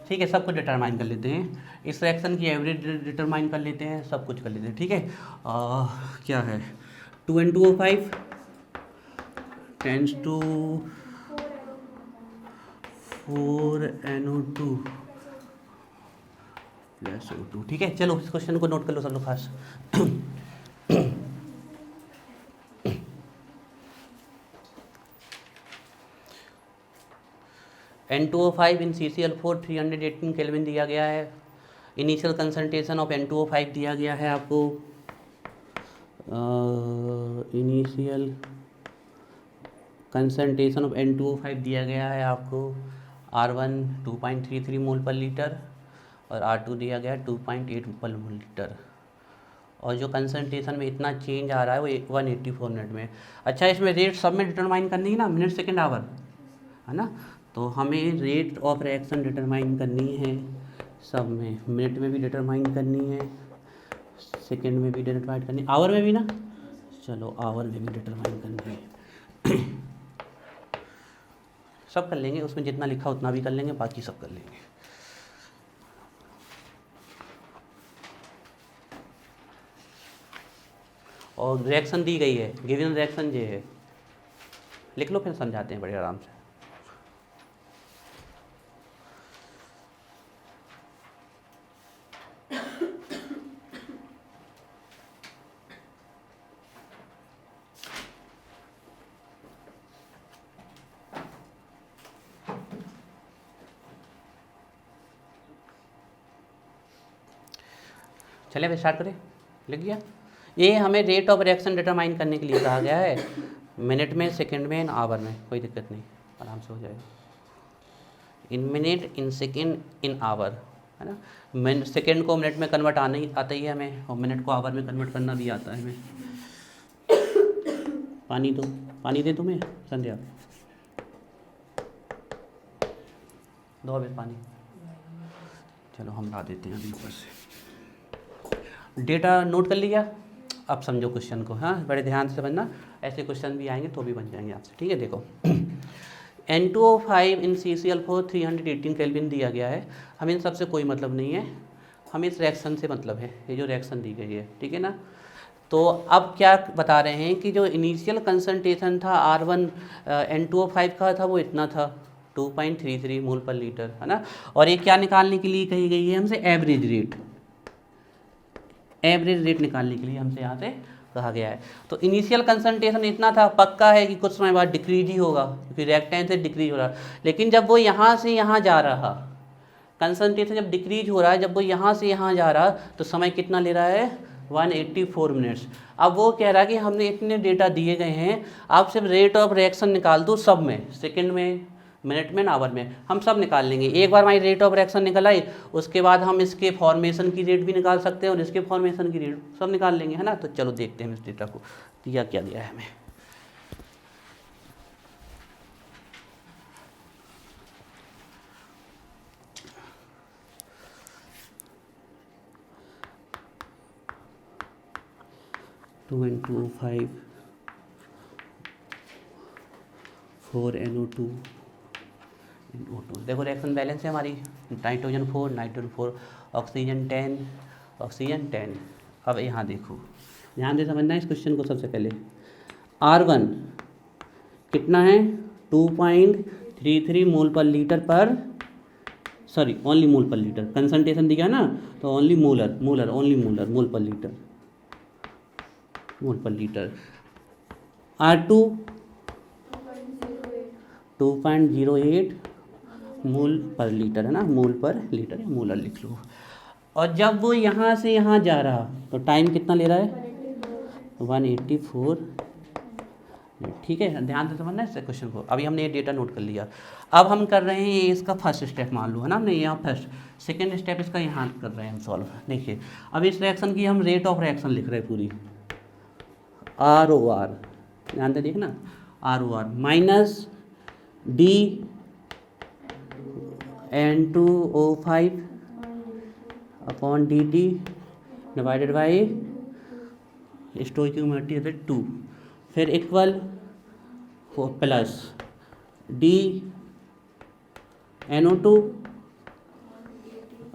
ठीक है, सब कुछ डिटरमाइन कर लेते हैं। इस रिएक्शन की एवरेज डिटरमाइन कर लेते हैं, सब कुछ कर लेते हैं, ठीक है। क्या है 2N2O5 tense to 4NO2 plus O2, ठीक है। चलो इस क्वेश्चन को नोट कर लो सब लोग खास। N2O5 इन CCl4 318 केल्विन दिया गया है। इनिशियल कंसंट्रेशन ऑफ N2O5 दिया गया है आपको, इनिशियल कंसंट्रेशन ऑफ N2O5 दिया गया है आपको R1 2.33 मोल पर लीटर और R2 दिया गया 2.8 पर मोल लीटर, और जो कंसंट्रेशन में इतना चेंज आ रहा है वो 184 मिनट में। अच्छा, इसमें रेट सब में डिटरमाइन करनी है ना, मिनट सेकेंड आवर, है ना। तो हमें रेट ऑफ रिएक्शन डिटरमाइन करनी है सब में, मिनट में भी डिटरमाइन करनी है, सेकेंड में भी डिटरमाइन करनी है, आवर में भी ना, चलो आवर में भी डिटरमाइन करनी है। सब कर लेंगे, उसमें जितना लिखा उतना भी कर लेंगे, बाकी सब कर लेंगे। और रिएक्शन दी गई है, गिवन रिएक्शन ये है, लिख लो फिर समझाते हैं बड़े आराम से। चलिए अब स्टार्ट करें, लिख गया। ये हमें रेट ऑफ रिएक्शन डिटरमाइन करने के लिए कहा गया है, मिनट में, सेकंड में, आवर में, कोई दिक्कत नहीं, आराम से हो जाएगा। In minute, in second, in hour, है ना। सेकंड को मिनट में कन्वर्ट आता ही है हमें, और मिनट को आवर में कन्वर्ट करना भी आता है हमें। पानी दे तुम्हें संध्या, दो अभी पानी, चलो हम ला देते हैं अभी ऊपर से। डेटा नोट कर लिया, अब समझो क्वेश्चन को, हाँ बड़े ध्यान से समझना, ऐसे क्वेश्चन भी आएंगे तो भी बन जाएंगे आपसे, ठीक है। देखो N2O5 इन CCl4 318 केल्विन दिया गया है, हमें इन सबसे कोई मतलब नहीं है, हमें इस रिएक्शन से मतलब है, ये जो रिएक्शन दी गई है, ठीक है ना। तो अब क्या बता रहे हैं कि जो इनिशियल कंसंट्रेशन था R1 N2O5 का था वो इतना था 2.33 मोल पर लीटर, है ना। और ये क्या निकालने के लिए कही गई है हमसे, एवरेज रेट निकालने के लिए हमसे यहाँ से कहा गया है। तो इनिशियल कंसंट्रेशन इतना था, पक्का है कि कुछ समय बाद डिक्रीज ही होगा क्योंकि रिएक्टेंट से डिक्रीज हो रहा है, लेकिन जब वो यहाँ से यहाँ जा रहा, कंसंट्रेशन जब डिक्रीज हो रहा है, जब वो यहाँ से यहाँ जा रहा तो समय कितना ले रहा है, 184 मिनट्स। अब वो कह रहा है कि हमने इतने डेटा दिए गए हैं, आप सिर्फ रेट ऑफ रिएक्शन निकाल दो सब में, सेकेंड में, मिनट में, आवर में, हम सब निकाल लेंगे। एक बार हमारी रेट ऑफ रिएक्शन निकल आई, उसके बाद हम इसके फॉर्मेशन की रेट भी निकाल सकते हैं और इसके फॉर्मेशन की रेट सब निकाल लेंगे, है ना। तो चलो देखते हैं इस डेटा को दिया क्या दिया है हमें। N2O5 4NO2 O2, देखो रिएक्शन बैलेंस है हमारी, नाइट्रोजन 4, ऑक्सीजन 10। अब यहाँ देखो, ध्यान से समझना है इस क्वेश्चन को। सबसे पहले R1 कितना है, 2.33 मोल पर लीटर पर, सॉरी ओनली मोल पर लीटर, कंसंट्रेशन दिया ना तो ओनली मोल पर लीटर। R2 2.08 मोल पर लीटर, है ना, मोल पर लीटर या मोलर लिख लो। और जब वो यहाँ से यहाँ जा रहा तो टाइम कितना ले रहा है, 184, ठीक है। ध्यान से समझना इस क्वेश्चन को। अभी हमने ये डेटा नोट कर लिया, अब हम कर रहे हैं इसका फर्स्ट स्टेप, मान लो, है ना, हमने यहाँ फर्स्ट, सेकेंड स्टेप इसका यहाँ कर रहे हैं हम सॉल्व। देखिए अब इस रिएक्शन की हम रेट ऑफ रिएक्शन लिख रहे हैं पूरी, ROR, ध्यान से देखना, ROR minus D N2O5 upon dt divided by stoichiometry 2, फिर equal plus D NO2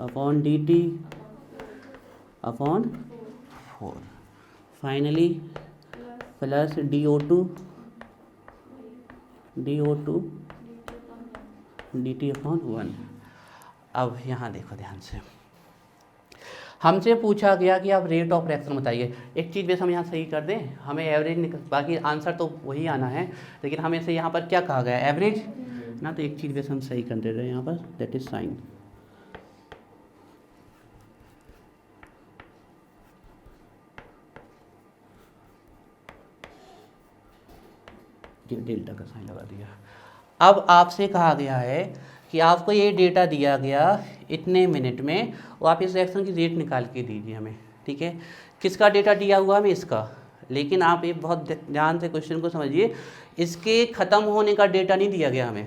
upon dt upon 4, finally plus DO2 dt upon 1। अब यहाँ देखो ध्यान से, हमसे पूछा गया कि आप रेट ऑफ रिएक्शन बताइए। एक चीज़ वैसे हम यहाँ सही कर दें, हमें एवरेज बाकी आंसर तो वही आना है, लेकिन हमें से यहाँ पर क्या कहा गया, एवरेज ना, तो एक चीज़ वैसे हम सही कर दे रहे हैं यहाँ पर, दैट इज साइन। डेल्टा का साइन लगा दिया। अब आपसे कहा गया है कि आपको ये डेटा दिया गया इतने मिनट में, और आप इस रिएक्शन की रेट निकाल के दीजिए हमें, ठीक है। किसका डेटा दिया हुआ हमें? इसका। लेकिन आप ये बहुत ध्यान से क्वेश्चन को समझिए, इसके ख़त्म होने का डेटा नहीं दिया गया हमें,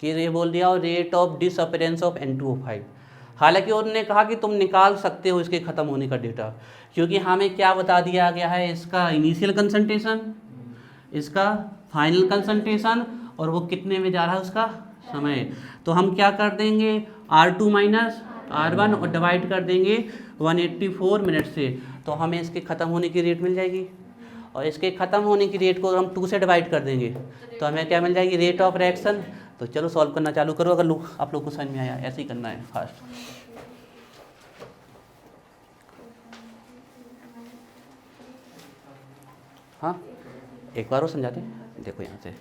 कि ये बोल दिया और rate of disappearance of N2O5। हालांकि उन्होंने कहा कि तुम निकाल सकते हो इसके ख़त्म होने का डेटा, क्योंकि हमें क्या बता दिया गया है, इसका इनिशियल कंसंट्रेशन, इसका फाइनल कंसंट्रेशन, और वो कितने में जा रहा है उसका समय। तो हम क्या कर देंगे, R2 माइनस R1 और डिवाइड कर देंगे 184 मिनट से, तो हमें इसके ख़त्म होने की रेट मिल जाएगी। और इसके ख़त्म होने की रेट को हम 2 से डिवाइड कर देंगे तो हमें क्या मिल जाएगी, रेट ऑफ रिएक्शन। तो चलो सॉल्व करना चालू करो, अगर आप लोग को समझ में आया, ऐसे ही करना है फास्ट। हाँ, एक बार और समझाते हैं, देखो यहाँ से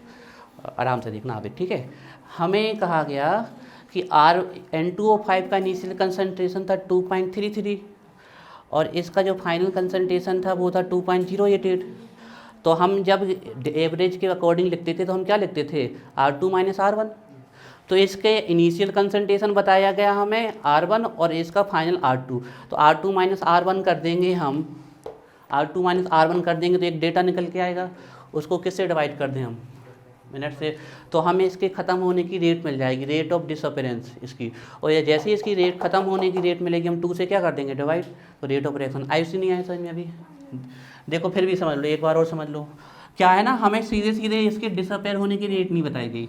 आराम से देखना आप, ठीक है। हमें कहा गया कि N2O5 का इनिशियल कंसंट्रेशन था 2.33 और इसका जो फाइनल कंसंट्रेशन था वो था 2.088। तो हम जब एवरेज के अकॉर्डिंग लिखते थे तो हम क्या लिखते थे, R2 माइनस R1। तो इसके इनिशियल कंसंट्रेशन बताया गया हमें R1 और इसका फाइनल R2। तो R2 माइनस R1 कर देंगे हम, R2 माइनस R1 कर देंगे तो एक डेटा निकल के आएगा, उसको किससे डिवाइड कर दें हम, मिनट से। तो हमें इसके ख़त्म होने की रेट मिल जाएगी, रेट ऑफ डिसअपीयरेंस इसकी। और ये जैसे ही इसकी रेट ख़त्म होने की रेट मिलेगी, हम 2 से क्या कर देंगे, डिवाइड। तो रेट ऑफ रिएक्शन आई सी नहीं आया समझ में अभी? देखो फिर भी समझ लो, एक बार और समझ लो। क्या है ना, हमें सीधे सीधे इसके डिसअपेयर होने की रेट नहीं बताई गई।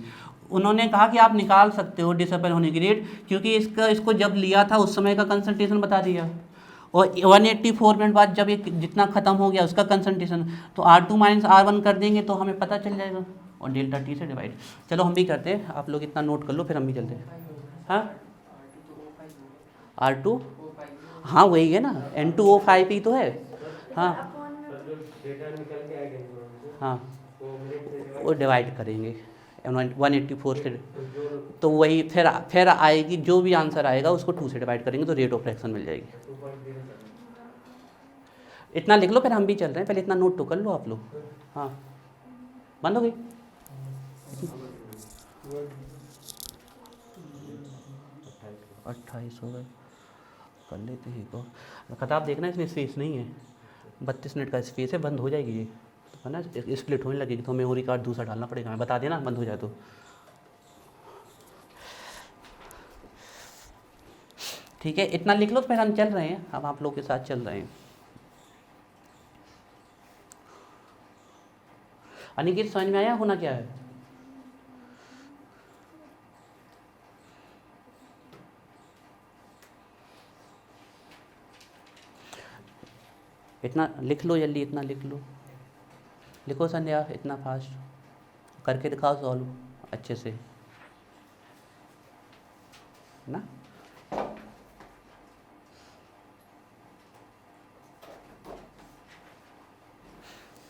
उन्होंने कहा कि आप निकाल सकते हो डिसअपेयर होने की रेट, क्योंकि इसको जब लिया था उस समय का कंसंट्रेशन बता दिया, और 184 मिनट बाद जब ये जितना ख़त्म हो गया उसका कंसंट्रेशन, तो R2 माइनस R1 कर देंगे तो हमें पता चल जाएगा, और डेल्टा टी से डिवाइड। चलो हम भी करते हैं, आप लोग इतना नोट कर लो, फिर हम भी चलते हैं। हाँ, R2, हाँ वही है ना, N2O5 ही तो है। हाँ हाँ, वो डिवाइड करेंगे 184 से, तो वही फिर आएगी, जो भी आंसर आएगा उसको 2 से डिवाइड करेंगे तो रेट ऑफ रिएक्शन मिल जाएगी। इतना लिख लो, फिर हम भी चल रहे हैं, पहले इतना नोट तो कर लो आप लोग। हाँ, बंद हो गई। 28 हो गए, कर लेते हैं को। खताब देखना, इसमें स्पेस नहीं है, 32 मिनट का स्पेस है, बंद हो जाएगी ये, है ना, स्प्लिट होने लगेगी तो मेमोरी कार्ड दूसरा डालना पड़ेगा, मैं बता देना बंद हो जाए तो। ठीक है, इतना लिख लो, फिर हम चल रहे हैं, अब आप लोग के साथ चल रहे हैं। अनिकेत समझ में आया होना क्या है? इतना लिख लो जल्दी, इतना लिख लो, लिखो संध्या, इतना फास्ट करके दिखाओ सॉल्व अच्छे से, ना।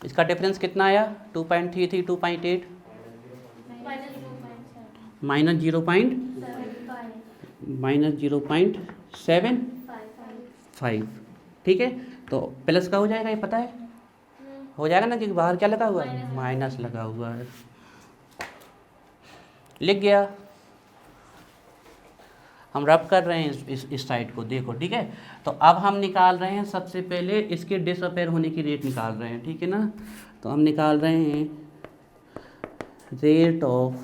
इसका डिफरेंस कितना आया, 2.33, 2.8 माइनस 0.75, ठीक है। तो प्लस का हो जाएगा, ये पता है, हो जाएगा ना, कि बाहर क्या लगा हुआ है, माइनस लगा हुआ है, लिख गया। हम रब कर रहे हैं इस साइड को, देखो, ठीक है। तो अब हम निकाल रहे हैं, सबसे पहले इसके डिसअपेयर होने की रेट निकाल रहे हैं, ठीक है ना। तो हम निकाल रहे हैं रेट ऑफ,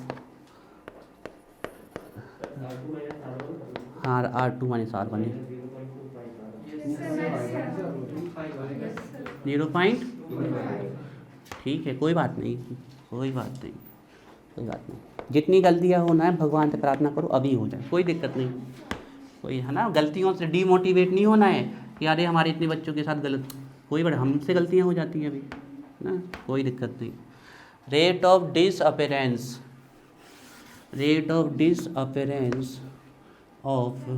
हाँ, R2 माइनस R1 0. ठीक है, कोई बात नहीं, कोई बात नहीं, कोई बात नहीं। जितनी गलतियाँ होना है भगवान से प्रार्थना करो अभी हो जाए, कोई दिक्कत नहीं, कोई, है ना, गलतियों से डीमोटिवेट नहीं होना है कि अरे हमारे इतने बच्चों के साथ गलत, कोई बड़ा, हमसे गलतियाँ हो जाती हैं अभी, ना, कोई दिक्कत नहीं। Rate of disappearance, rate of disappearance of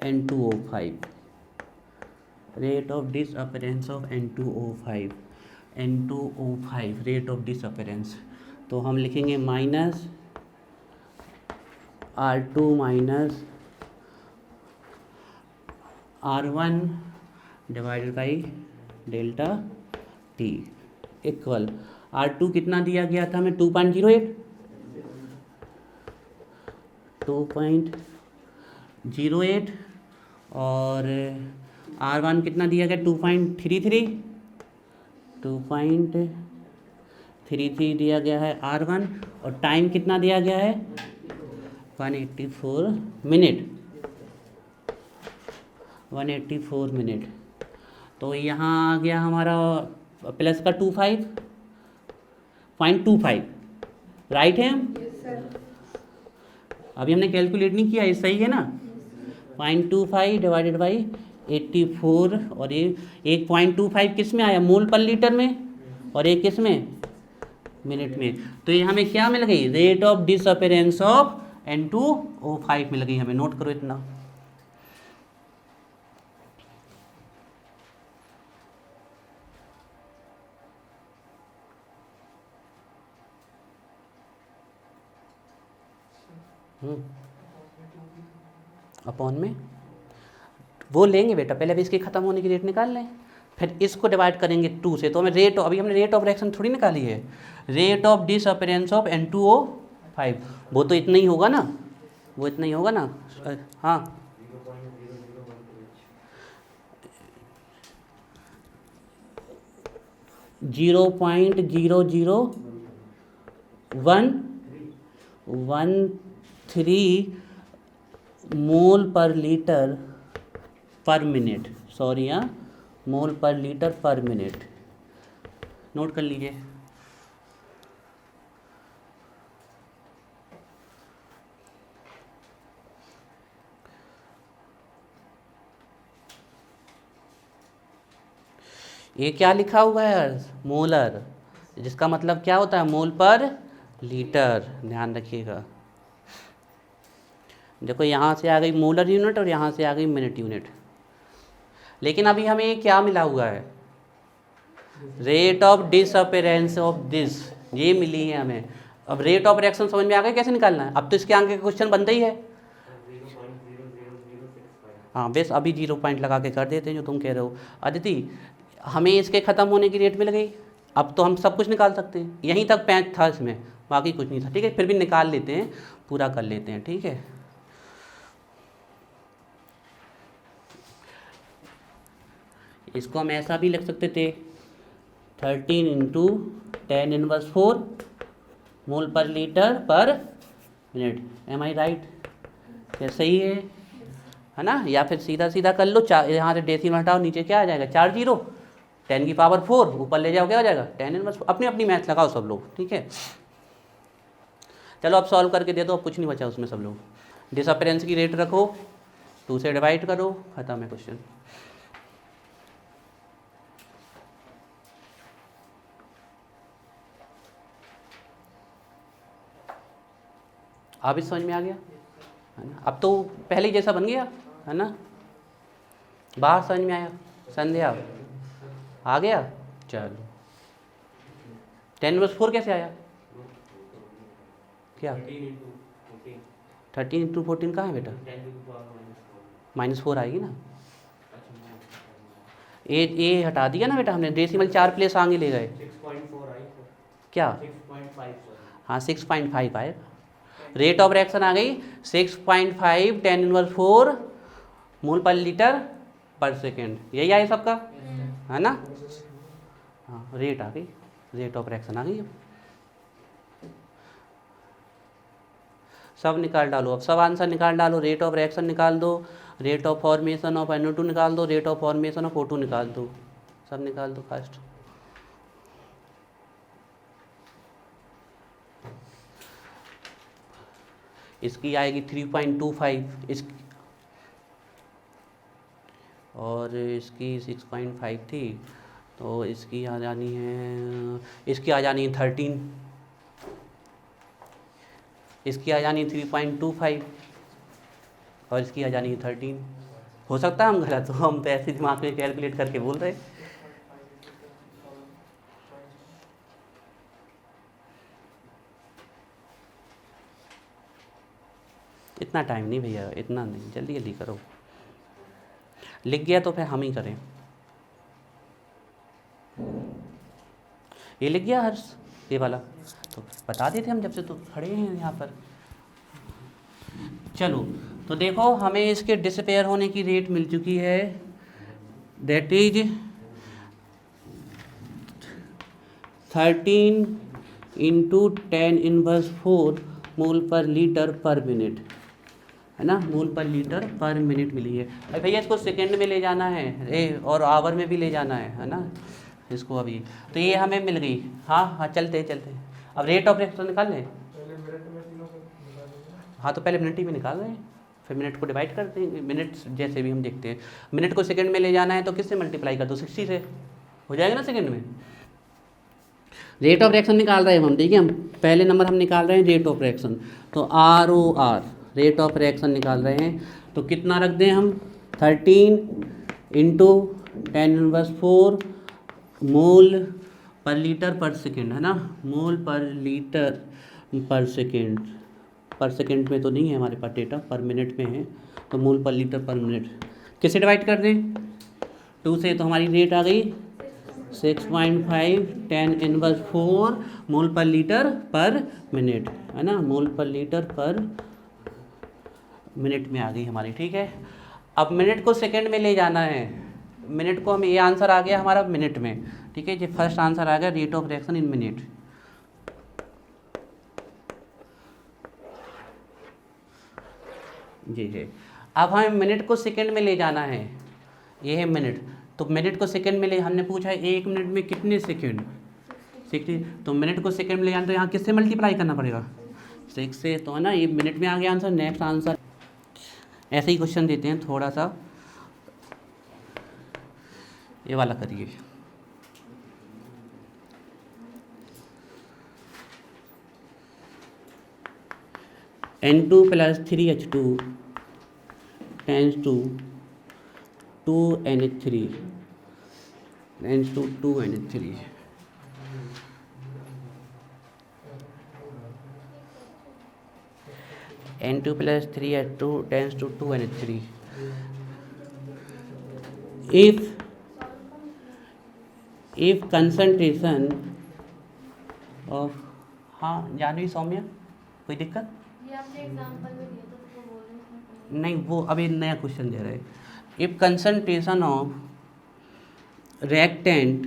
N2O5, rate of disappearance of N2O5, N2O5 rate of disappearance. तो हम लिखेंगे minus R2 minus R1 divided by delta T equal, R2 कितना दिया गया था हमें, 2.08, 2.08 और R1 कितना दिया गया 2.33 दिया गया है R1 और टाइम कितना दिया गया है 184 मिनट। तो यहाँ आ गया हमारा प्लस का 0.25 राइट है हम अभी हमने कैलकुलेट नहीं किया, ये सही है ना। 0.25 डिवाइडेड बाई 84 और ये 1.25 किस में आया मोल पर लीटर में और एक किस में मिनट में। तो ये हमें क्या मिल गई rate of disappearance of N2O5 मिल गई हमें। नोट करो इतना। अपॉन में वो लेंगे बेटा, पहले अभी इसके ख़त्म होने की रेट निकाल लें, फिर इसको डिवाइड करेंगे 2 से। तो हमें रेट अभी हमने रेट ऑफ रिएक्शन थोड़ी निकाली है, rate of disappearance of N2O5 वो तो इतना ही होगा ना, वो इतना ही होगा ना। हाँ 0.00113 मोल पर लीटर पर मिनट, सॉरी हाँ मोल पर लीटर पर मिनट। नोट कर लीजिए। ये क्या लिखा हुआ है मोलर, जिसका मतलब क्या होता है मोल पर लीटर। ध्यान रखिएगा, देखो यहाँ से आ गई मोलर यूनिट और यहाँ से आ गई मिनट यूनिट। लेकिन अभी हमें क्या मिला हुआ है rate of disappearance of this, ये मिली है हमें। अब रेट ऑफ रिएक्शन समझ में आ गया कैसे निकालना है। अब तो इसके आगे का क्वेश्चन बनता ही है। हाँ बेस अभी 0 पॉइंट लगा के कर देते हैं जो तुम कह रहे हो। अदिति हमें इसके ख़त्म होने की रेट मिल गई, अब तो हम सब कुछ निकाल सकते हैं। यहीं तक पैंच था इसमें, बाकी कुछ नहीं था। ठीक है, फिर भी निकाल लेते हैं, पूरा कर लेते हैं। ठीक है, इसको हम ऐसा भी लिख सकते थे 13 × 10⁻⁴ मोल पर लीटर पर मिनट। एम आई राइट? क्या सही है ना। या फिर सीधा सीधा कर लो, यहाँ से डेसिमल हटाओ, नीचे क्या आ जाएगा 4 0, 10⁴ ऊपर ले जाओ क्या हो जाएगा 10⁻⁴। अपनी अपनी मैथ लगाओ सब लोग। ठीक है, चलो अब सॉल्व करके दे दो, अब कुछ नहीं बचा उसमें। सब लोग डिसअपेरेंस की रेट रखो, 2 से डिवाइड करो, खत्म है क्वेश्चन। अब इस समझ में आ गया है ना। अब तो पहले ही जैसा बन गया है ना। बाहर समझ में आया, संध्या आ गया। चलो 10⁻⁴ कैसे आया, क्या 13 × 14 कहाँ है बेटा, -4 आएगी ना। ए हटा दिया ना बेटा हमने, डेसिमल 4 प्लेस आगे ले गए।
6.4 आई
क्या
6.5
हाँ 6.5 आए। रेट ऑफ रिएक्शन आ गई 6.5 10⁻⁴ मोल पर लीटर पर सेकेंड। यही आया सबका है ना। हाँ रेट आ गई, रेट ऑफ रिएक्शन आ गई। सब निकाल डालो, अब सब आंसर निकाल डालो। रेट ऑफ रिएक्शन निकाल दो, rate of formation of NO2 निकाल दो, rate of formation of O2 निकाल दो। सब निकाल दो फास्ट। इसकी आएगी 3.25 इसकी, और इसकी 6.5 थी, तो इसकी आ जानी है, इसकी आ जानी है 13, इसकी आ जानी 3.25 और इसकी आ जानी है 13। हो सकता है हम गलत हो, हम तो ऐसे दिमाग में कैलकुलेट करके बोल रहे। इतना टाइम नहीं भैया, इतना नहीं, जल्दी जल्दी करो। लिख गया तो फिर हम ही करें। ये लिख गया हर्ष, ये वाला तो बता देते हम जब से तो खड़े हैं यहाँ पर। चलो तो देखो हमें इसके डिसपेयर होने की रेट मिल चुकी है, दैट इज 13 इंटू 10⁻⁴ मोल पर लीटर पर मिनट, है ना, मोल पर लीटर पर मिनट मिली है। अब भैया इसको सेकंड में ले जाना है और आवर में भी ले जाना है ना इसको अभी, तो ये हमें मिल गई। हाँ हाँ चलते चलते, अब रेट ऑफ रिएक्शन निकाल लें। हाँ तो पहले मिनट ही में निकाल रहे हैं, फिर मिनट को डिवाइड कर देंगे, मिनट जैसे भी हम देखते हैं। मिनट को सेकंड में ले जाना है तो किससे मल्टीप्लाई कर दो, 60 से हो जाएगा ना सेकंड में। रेट ऑफ रिएक्शन निकाल रहे हैं हम, ठीक है, हम पहले नंबर हम निकाल रहे हैं रेट ऑफ रिएक्शन, तो ROR रेट ऑफ रिएक्शन निकाल रहे हैं, तो कितना रख दें हम, 13 इंटू 10⁻⁴ मोल पर लीटर पर सेकेंड, है ना, मोल पर लीटर पर सेकेंड, पर सेकेंड में तो नहीं है हमारे पास डेटा, पर मिनट में है, तो मोल पर लीटर पर मिनट किससे डिवाइड कर दें, 2 से, तो हमारी रेट आ गई 6.5 10⁻⁴ मोल पर लीटर पर मिनट, है ना, मोल पर लीटर पर मिनट में आ गई हमारी, ठीक है। अब मिनट को सेकंड में ले जाना है, मिनट को हमें, ये आंसर आ गया हमारा मिनट में, ठीक है, ये फर्स्ट आंसर आ गया rate of reaction in minute. जी जी, अब हमें मिनट को सेकंड में ले जाना है, ये है मिनट, तो मिनट को सेकंड में ले, हमने पूछा है 1 मिनट में कितने सेकंड, 60, तो मिनट को सेकंड में ले जाना तो यहाँ किससे मल्टीप्लाई करना पड़ेगा, 6 से, तो है ना, ये मिनट में आ गया आंसर। नेक्स्ट आंसर ऐसे ही क्वेश्चन देते हैं, थोड़ा सा ये वाला करिए। N2 + 3H2 tends to 2NH3 tends to 2NH3, N2 + 3H2 tends to 2NH3 if concentration of, हाँ जानवी सौम्या कोई दिक्कत
ये आपने एग्जांपल में दिया था तो बोल रहे हैं
नहीं, वो अभी नया क्वेश्चन दे रहे हैं। इफ कंसंट्रेशन ऑफ reactant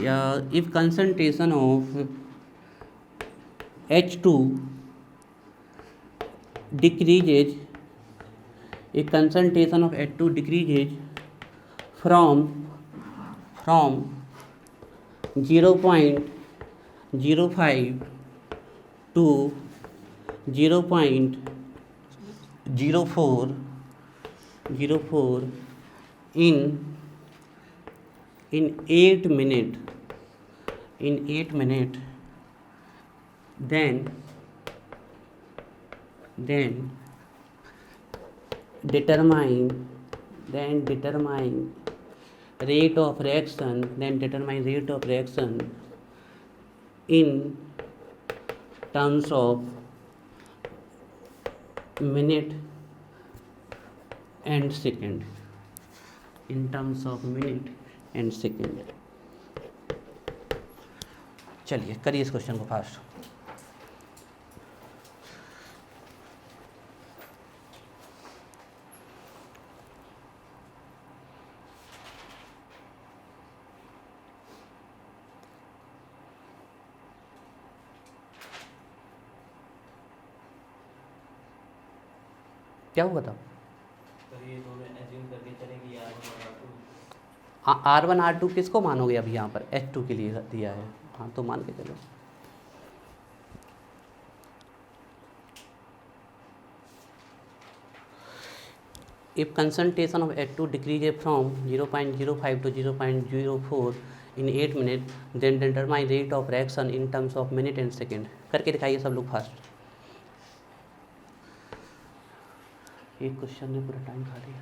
या if concentration of H2 decreases, if concentration of H2 decreases from 0.05 to 0.04 in 8 minutes, then determine rate of reaction, in terms of minute and second, चलिए करिए इस क्वेश्चन को fast. क्या हुआ था,
ये दोनों एज्यूम करके चलेंगे
R1 R2 किसको मानोगे अभी यहाँ पर, H2 के लिए दिया है, हाँ तो मान के चलो। If concentration of H2 decreases from 0.05 to 0.04 in 8 minutes, then determine rate of reaction in terms of minute and second। करके दिखाइए सब लोग फास्ट। एक क्वेश्चन ने पूरा टाइम खा लिया।